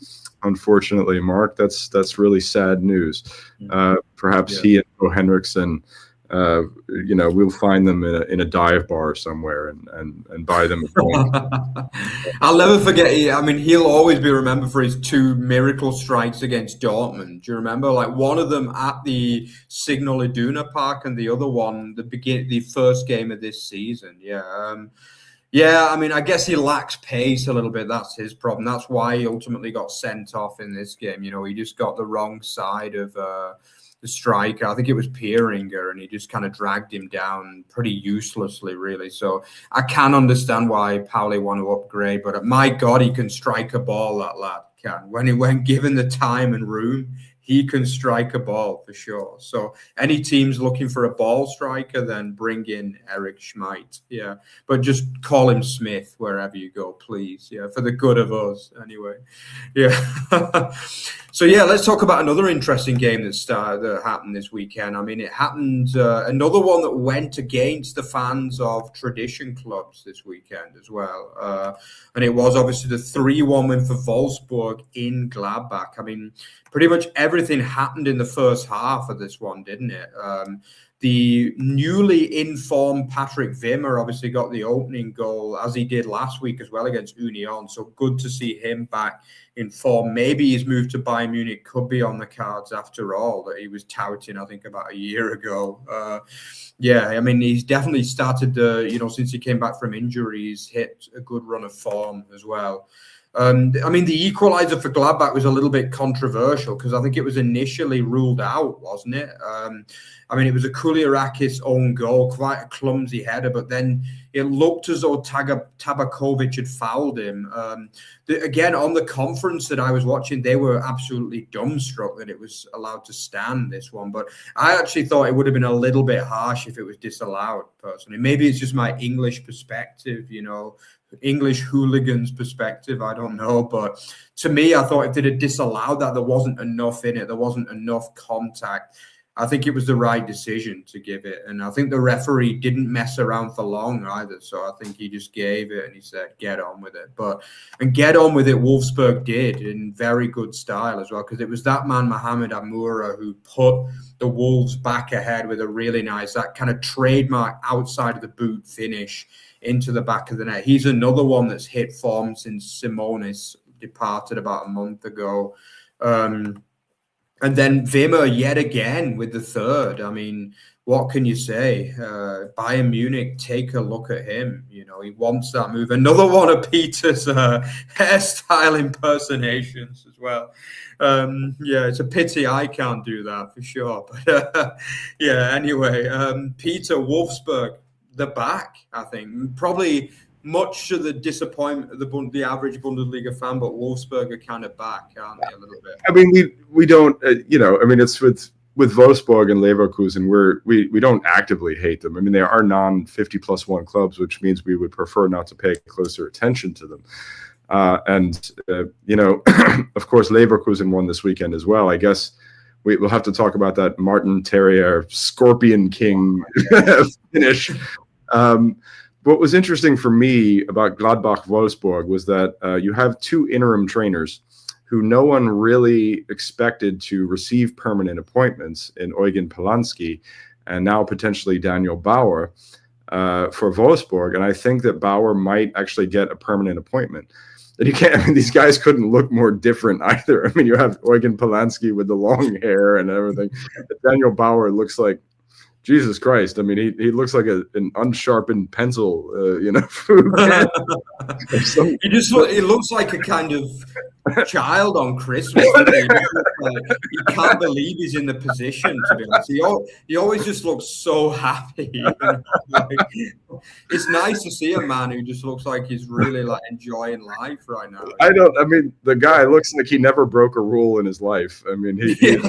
Unfortunately, Mark, that's really sad news. Perhaps he and Bo Henriksen, we'll find them in a dive bar somewhere and buy them. I'll never forget. I mean, he'll always be remembered for his 2 miracle strikes against Dortmund. Do you remember? Like one of them at the Signal Iduna Park, and the other one the first game of this season. Yeah, I mean, I guess he lacks pace a little bit. That's his problem. That's why he ultimately got sent off in this game. He just got the wrong side of the striker. I think it was Pieringer, and he just kind of dragged him down pretty uselessly, really. So I can understand why Pauli want to upgrade, but my God, he can strike a ball, that lad can. When given the time and room, he can strike a ball for sure. So any teams looking for a ball striker, then bring in Eric Schmidt. Yeah, but just call him Smith wherever you go, please. Yeah, for the good of us, anyway. Yeah. So yeah, let's talk about another interesting game that happened this weekend. I mean, it happened another one that went against the fans of tradition clubs this weekend as well, and it was obviously the 3-1 win for Wolfsburg in Gladbach. I mean, pretty much everything happened in the first half of this one, didn't it? The newly informed Patrick Wimmer obviously got the opening goal, as he did last week as well against Union. So good to see him back in form. Maybe his move to Bayern Munich could be on the cards after all, that he was touting, I think, about a year ago. I mean, he's definitely started since he came back from injury, he's hit a good run of form as well. I mean, the equaliser for Gladbach was a little bit controversial because I think it was initially ruled out, wasn't it? I mean, it was a Kuliarakis own goal, quite a clumsy header, but then it looked as though Tabakovic had fouled him. Again, on the conference that I was watching, they were absolutely dumbstruck that it was allowed to stand, this one. But I actually thought it would have been a little bit harsh if it was disallowed, personally. Maybe it's just my English perspective, English hooligans perspective, I don't know, but to me, I thought if they'd have disallowed that, there wasn't enough in it, there wasn't enough contact. I think it was the right decision to give it, and I think the referee didn't mess around for long either, so I think he just gave it and he said, get on with it. And get on with it, Wolfsburg did in very good style as well, because it was that man, Mohamed Amoura, who put the Wolves back ahead with a really nice, that kind of trademark outside of the boot finish into the back of the net. He's another one that's hit form since Simonis departed about a month ago. And then Wimmer yet again with the third. I mean, what can you say? Bayern Munich, take a look at him. He wants that move. Another one of Peter's hairstyle impersonations as well. It's a pity I can't do that for sure. But anyway, Peter, Wolfsburg, the back, I think. Probably much to the disappointment of the average Bundesliga fan, but Wolfsburg are kind of back, aren't they, a little bit? I mean, we don't, I mean, it's with Wolfsburg and Leverkusen, we don't actively hate them. I mean, they are non-50+1 clubs, which means we would prefer not to pay closer attention to them. Of course, Leverkusen won this weekend as well. I guess we'll have to talk about that Martin Terrier Scorpion King finish. What was interesting for me about Gladbach-Wolfsburg was that you have 2 interim trainers who no one really expected to receive permanent appointments in Eugen Polanski and now potentially Daniel Bauer for Wolfsburg. And I think that Bauer might actually get a permanent appointment. And these guys couldn't look more different either. I mean, you have Eugen Polanski with the long hair and everything. Daniel Bauer looks like, Jesus Christ. I mean, he looks like an unsharpened pencil, He looks like a kind of child on Christmas. You can't believe he's in the position, to be honest. He always just looks so happy. You know? It's nice to see a man who just looks like he's really like enjoying life right now. I mean, the guy looks like he never broke a rule in his life. I mean, he is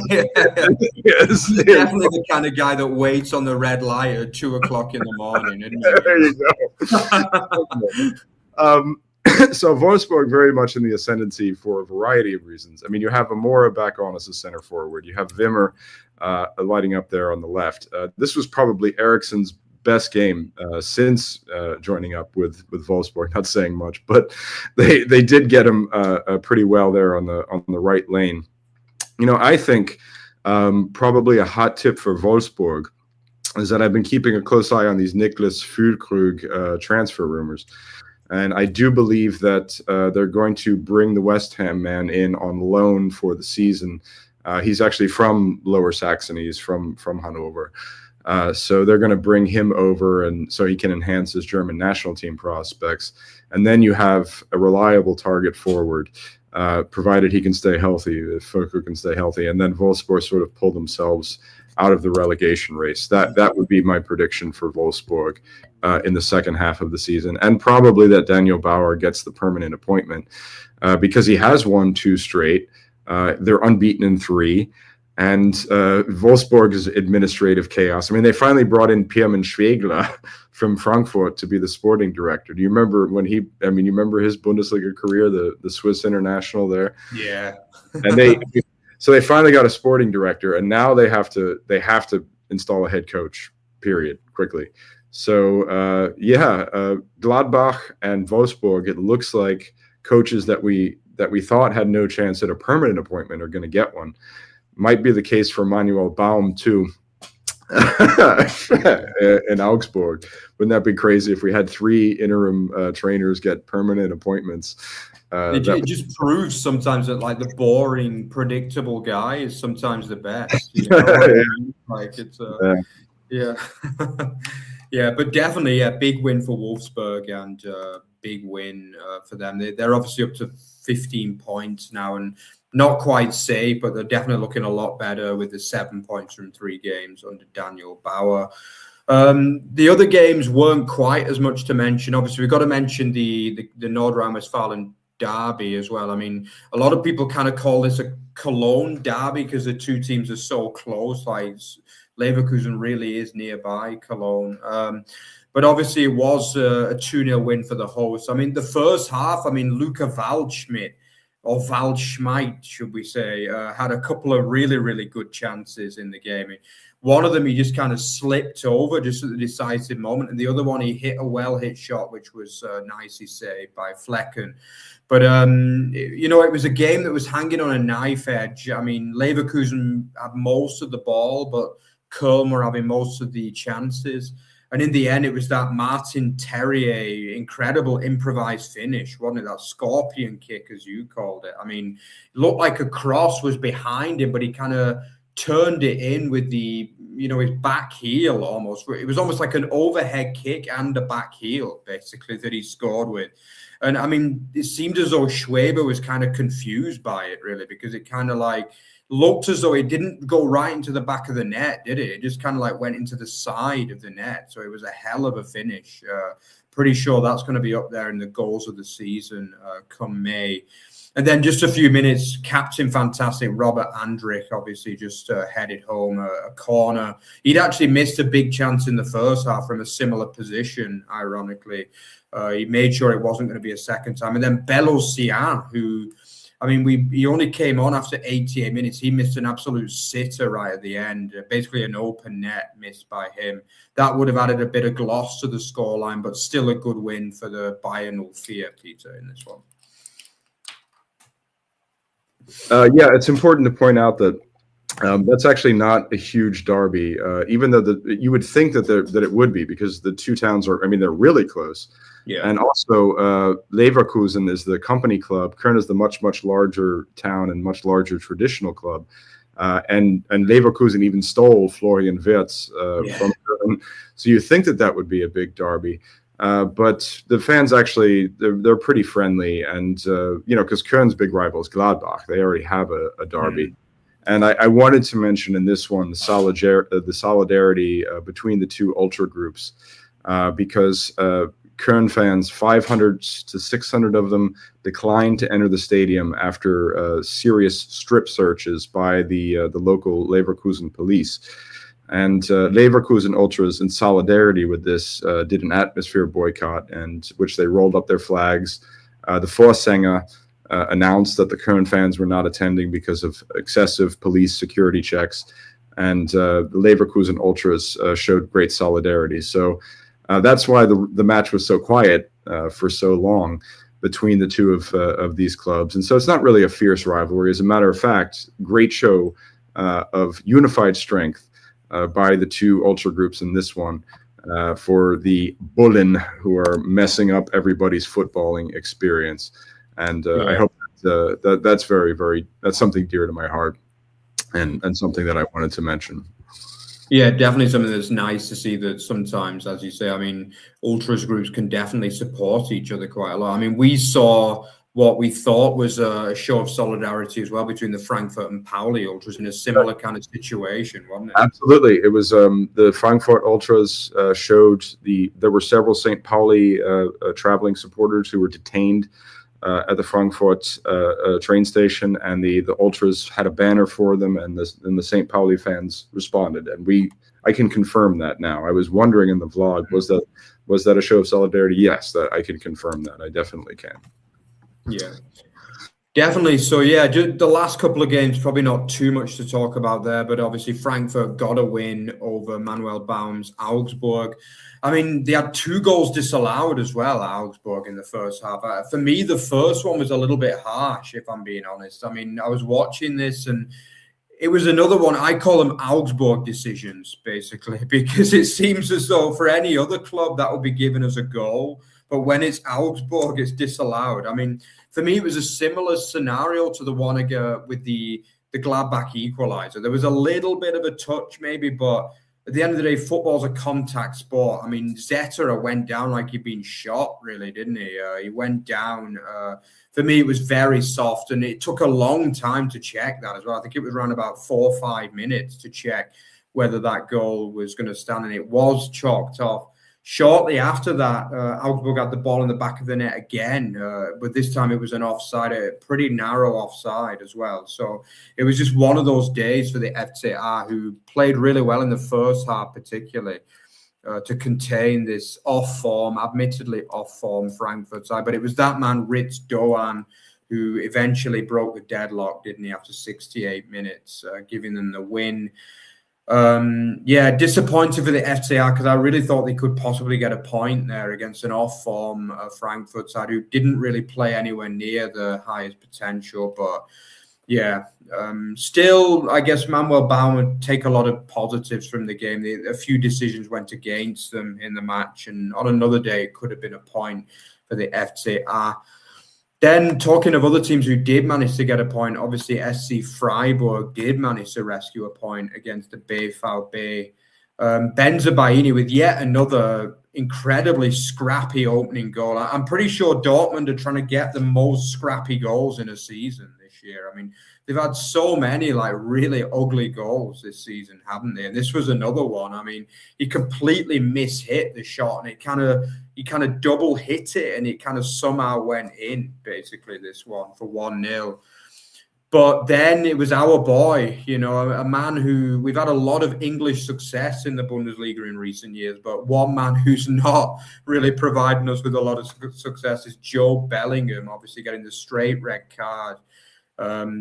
definitely the kind of guy that waits on the red light at 2:00 in the morning. Isn't he? There you go. So Wolfsburg very much in the ascendancy for a variety of reasons. I mean, you have Amoura back on as a center forward. You have Wimmer lighting up there on the left. This was probably Eriksen's best game since joining up with Wolfsburg. Not saying much, but they did get him pretty well there on the right lane. You know, I think probably a hot tip for Wolfsburg is that I've been keeping a close eye on these Niklas Füllkrug transfer rumors. And I do believe that they're going to bring the West Ham man in on loan for the season. He's actually from Lower Saxony. He's from Hanover. So they're going to bring him over, and so he can enhance his German national team prospects. And then you have a reliable target forward, provided he can stay healthy, if Füllkrug can stay healthy. And then Wolfsburg sort of pull themselves out of the relegation race. That would be my prediction for Wolfsburg in the second half of the season. And probably that Daniel Bauer gets the permanent appointment because he has won 2 straight. They're unbeaten in 3. And Wolfsburg's administrative chaos. I mean, they finally brought in Pierman Schwegler from Frankfurt to be the sporting director. Do you remember when you remember his Bundesliga career, the Swiss international there? Yeah. And so they finally got a sporting director, and now they have to install a head coach, period, quickly. So, Gladbach and Wolfsburg, it looks like coaches that we thought had no chance at a permanent appointment are going to get one. Might be the case for Manuel Baum, too, in Augsburg. Wouldn't that be crazy if we had 3 interim trainers get permanent appointments? It just proves sometimes that like the boring, predictable guy is sometimes the best. You know? Like it's yeah. Yeah, but definitely a big win for Wolfsburg and big win for them. They're obviously up to 15 points now and not quite safe, but they're definitely looking a lot better with the 7 points from 3 games under Daniel Bauer. The other games weren't quite as much to mention. Obviously, we've got to mention the Nordrhein-Westfalen derby as well. I mean, a lot of people kind of call this a Cologne derby because the 2 teams are so close. Like Leverkusen really is nearby Cologne. But obviously, it was a 2-0 win for the hosts. I mean, the first half, Luca Waldschmidt, or Waldschmidt, should we say, had a couple of really, really good chances in the game. One of them, he just kind of slipped over just at the decisive moment. And the other one, he hit a well-hit shot, which was nicely saved by Flecken. But, it was a game that was hanging on a knife edge. I mean, Leverkusen had most of the ball, but Koeln were having most of the chances. And in the end, it was that Martin Terrier incredible improvised finish, wasn't it? That scorpion kick, as you called it. I mean, it looked like a cross was behind him, but he kind of turned it in with his back heel almost. It was almost like an overhead kick and a back heel, basically, that he scored with. And, I mean, it seemed as though Schwaber was kind of confused by it, really, because it kind of like looked as though it didn't go right into the back of the net, did it? It just kind of like went into the side of the net. So it was a hell of a finish. Pretty sure that's going to be up there in the goals of the season come May. And then just a few minutes, Captain Fantastic Robert Andrich obviously just headed home a corner. He'd actually missed a big chance in the first half from a similar position, ironically. He made sure it wasn't going to be a second time. And then Belosian, who... he only came on after 88 minutes. He missed an absolute sitter right at the end, basically an open net missed by him. That would have added a bit of gloss to the scoreline, but still a good win for the Bayern 04, Peter, in this one. It's important to point out that that's actually not a huge derby, even though you would think that it would be because the 2 towns they're really close. Yeah. And also Leverkusen is the company club. Koeln is the much, much larger town and much larger traditional club. And Leverkusen even stole Florian Wirtz from Koeln. So you think that would be a big derby. But the fans actually, they're pretty friendly. And, because Koeln's big rival is Gladbach. They already have a derby. And I wanted to mention in this one the solidarity between the two ultra groups, because Koeln fans, 500 to 600 of them, declined to enter the stadium after serious strip searches by the local Leverkusen police. And Leverkusen ultras, in solidarity with this, did an atmosphere boycott, and which they rolled up their flags. The Vorsänger announced that the Koeln fans were not attending because of excessive police security checks, and the Leverkusen ultras showed great solidarity. So that's why the match was so quiet for so long between the two of these clubs. And so it's not really a fierce rivalry. As a matter of fact, great show of unified strength by the two ultra groups in this one for the Bullen, who are messing up everybody's footballing experience. And I hope that's that's something dear to my heart, and something that I wanted to mention. Yeah, definitely something that's nice to see, that sometimes, as you say, I mean, ultras groups can definitely support each other quite a lot. I mean, we saw what we thought was a show of solidarity as well between the Frankfurt and Pauli ultras in a similar kind of situation, wasn't it? Absolutely. It was the Frankfurt ultras showed there were several St. Pauli traveling supporters who were detained at the Frankfurt train station, and the ultras had a banner for them, and the St. Pauli fans responded, and I can confirm that now. I was wondering in the vlog, was that a show of solidarity? Yes, that I can confirm that. I definitely can. Yeah, definitely. So yeah, the last couple of games, probably not too much to talk about there, but obviously Frankfurt got a win over Manuel Baum's Augsburg. I mean, they had 2 goals disallowed as well at Augsburg in the first half. For me, the first one was a little bit harsh, if I'm being honest. I mean, I was watching this, and it was another one. I call them Augsburg decisions, basically, because it seems as though for any other club that would be given as a goal, but when it's Augsburg, it's disallowed. I mean, for me, it was a similar scenario to the one with the Gladbach equaliser. There was a little bit of a touch maybe, but at the end of the day, football's a contact sport. I mean, Zetterer went down like he'd been shot, really, didn't he? He went down. For me, it was very soft, and it took a long time to check that as well. I think it was around about 4 or 5 minutes to check whether that goal was going to stand, and it was chalked off. Shortly after that, Augsburg had the ball in the back of the net again, but this time it was an offside, a pretty narrow offside as well. So it was just one of those days for the FCA, who played really well in the first half, particularly to contain this admittedly off-form Frankfurt side. But it was that man, Ritz Doan, who eventually broke the deadlock, didn't he, after 68 minutes, giving them the win. Disappointed for the FCA, because I really thought they could possibly get a point there against an off-form Frankfurt side who didn't really play anywhere near the highest potential. But yeah, still, I guess Manuel Baum would take a lot of positives from the game. A few decisions went against them in the match, and on another day, it could have been a point for the FCA. Then, talking of other teams who did manage to get a point, obviously SC Freiburg did manage to rescue a point against the BVB. Benzabaini with yet another incredibly scrappy opening goal. I'm pretty sure Dortmund are trying to get the most scrappy goals in a season this year. I mean, they've had so many like really ugly goals this season, haven't they? And this was another one. I mean, he completely mishit the shot, and he kind of double hit it, and it kind of somehow went in, basically, this one for 1-0. But then it was our boy, a man who we've had a lot of English success in the Bundesliga in recent years, but one man who's not really providing us with a lot of success is Joe Bellingham, obviously getting the straight red card.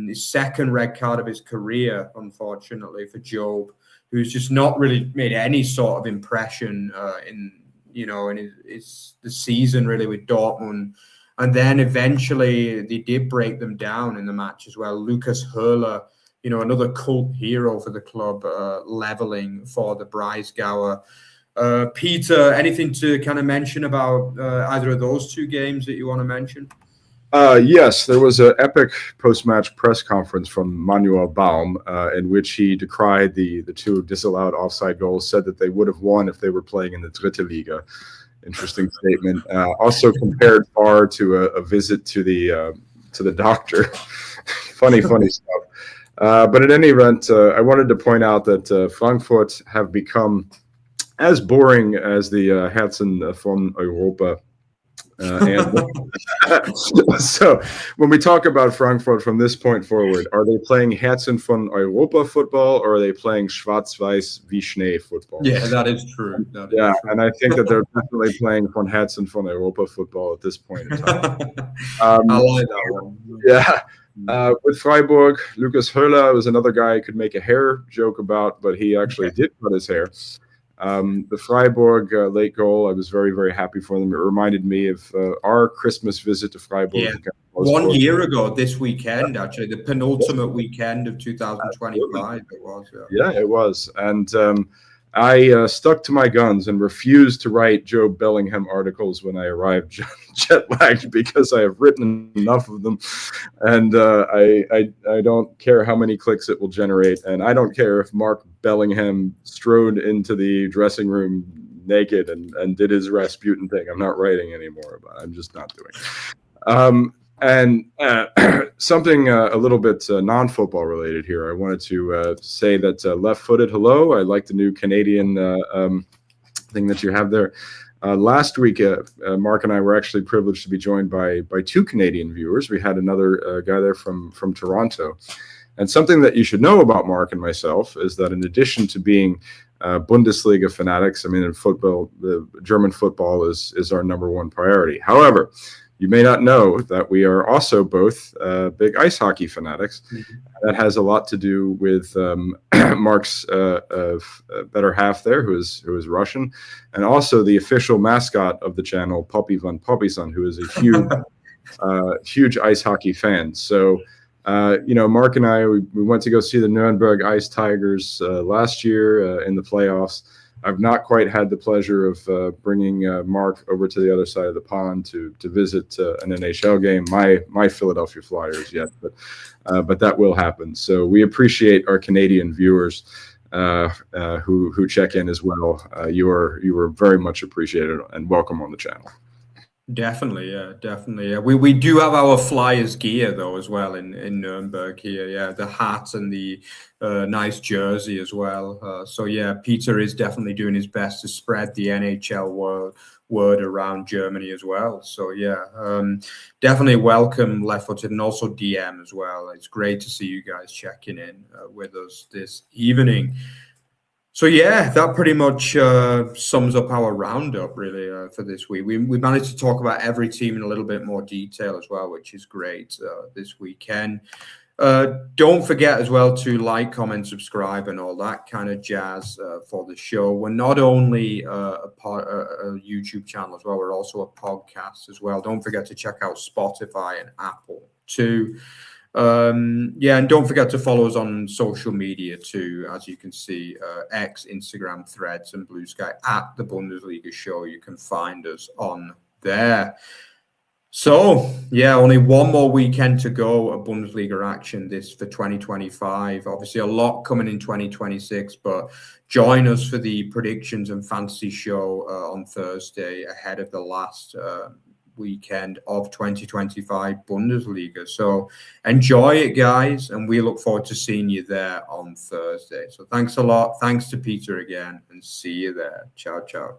His second red card of his career, unfortunately, for Job, who's just not really made any sort of impression in the season, really, with Dortmund. And then eventually they did break them down in the match as well. Lucas Höhler, another cult hero for the club, leveling for the Breisgauer. Peter, anything to kind of mention about either of those 2 games that you want to mention? Yes, there was an epic post-match press conference from Manuel Baum in which he decried the 2 disallowed offside goals, said that they would have won if they were playing in the Dritte Liga. Interesting statement. Also compared far to a visit to the doctor. funny stuff. But at any event, I wanted to point out that Frankfurt have become as boring as the Herzen von Europa. So when we talk about Frankfurt from this point forward, are they playing Herzen von Europa football, or are they playing Schwarz-Weiß wie Schnee football? Yeah, that is true. And I think that they're definitely playing von Herzen von Europa football at this point in time. I like that one. Yeah. With Freiburg, Lucas Höhler was another guy I could make a hair joke about, but he actually did cut his hair. The Freiburg late goal, I was very, very happy for them. It reminded me of our Christmas visit to Freiburg. Yeah. 1 year ago this weekend, actually, the penultimate weekend of 2025 it was. Yeah, it was. And I stuck to my guns and refused to write Joe Bellingham articles when I arrived jet-lagged, because I have written enough of them, and I don't care how many clicks it will generate, and I don't care if Mark Bellingham strode into the dressing room naked and did his Rasputin thing. I'm not writing anymore, but I'm just not doing. And something a little bit non-football related here. I wanted to say that left-footed hello. I like the new Canadian thing that you have there. Last week, Mark and I were actually privileged to be joined by 2 Canadian viewers. We had another guy there from Toronto. And something that you should know about Mark and myself is that in addition to being Bundesliga fanatics, I mean, in football, the German football is our number one priority. However, you may not know that we are also both big ice hockey fanatics. Mm-hmm. That has a lot to do with Mark's better half there, who is Russian, and also the official mascot of the channel, Poppy van Poppyson, who is a huge, huge ice hockey fan. So, Mark and I, we went to go see the Nuremberg Ice Tigers last year in the playoffs. I've not quite had the pleasure of bringing Mark over to the other side of the pond to visit an NHL game, my Philadelphia Flyers yet, but that will happen. So we appreciate our Canadian viewers who check in as well. You are very much appreciated and welcome on the channel. Definitely, yeah. We do have our Flyers gear though as well in Nuremberg here. Yeah, the hat and the nice jersey as well. So yeah, Peter is definitely doing his best to spread the NHL word around Germany as well. So yeah, definitely welcome Left Footed and also DM as well. It's great to see you guys checking in with us this evening. So yeah, that pretty much sums up our roundup really for this week. We managed to talk about every team in a little bit more detail as well, which is great this weekend. Don't forget as well to like, comment, subscribe, and all that kind of jazz for the show. We're not only a YouTube channel as well, we're also a podcast as well. Don't forget to check out Spotify and Apple too. And don't forget to follow us on social media too, as you can see, X, Instagram, Threads, and Blue Sky at the Bundesliga Show. You can find us on there. So yeah, only one more weekend to go of Bundesliga action this for 2025. Obviously a lot coming in 2026, but join us for the predictions and fantasy show on Thursday ahead of the last weekend of 2025 Bundesliga. So enjoy it, guys, and we look forward to seeing you there on Thursday. So thanks a lot. Thanks to Peter again, and see you there. Ciao, ciao.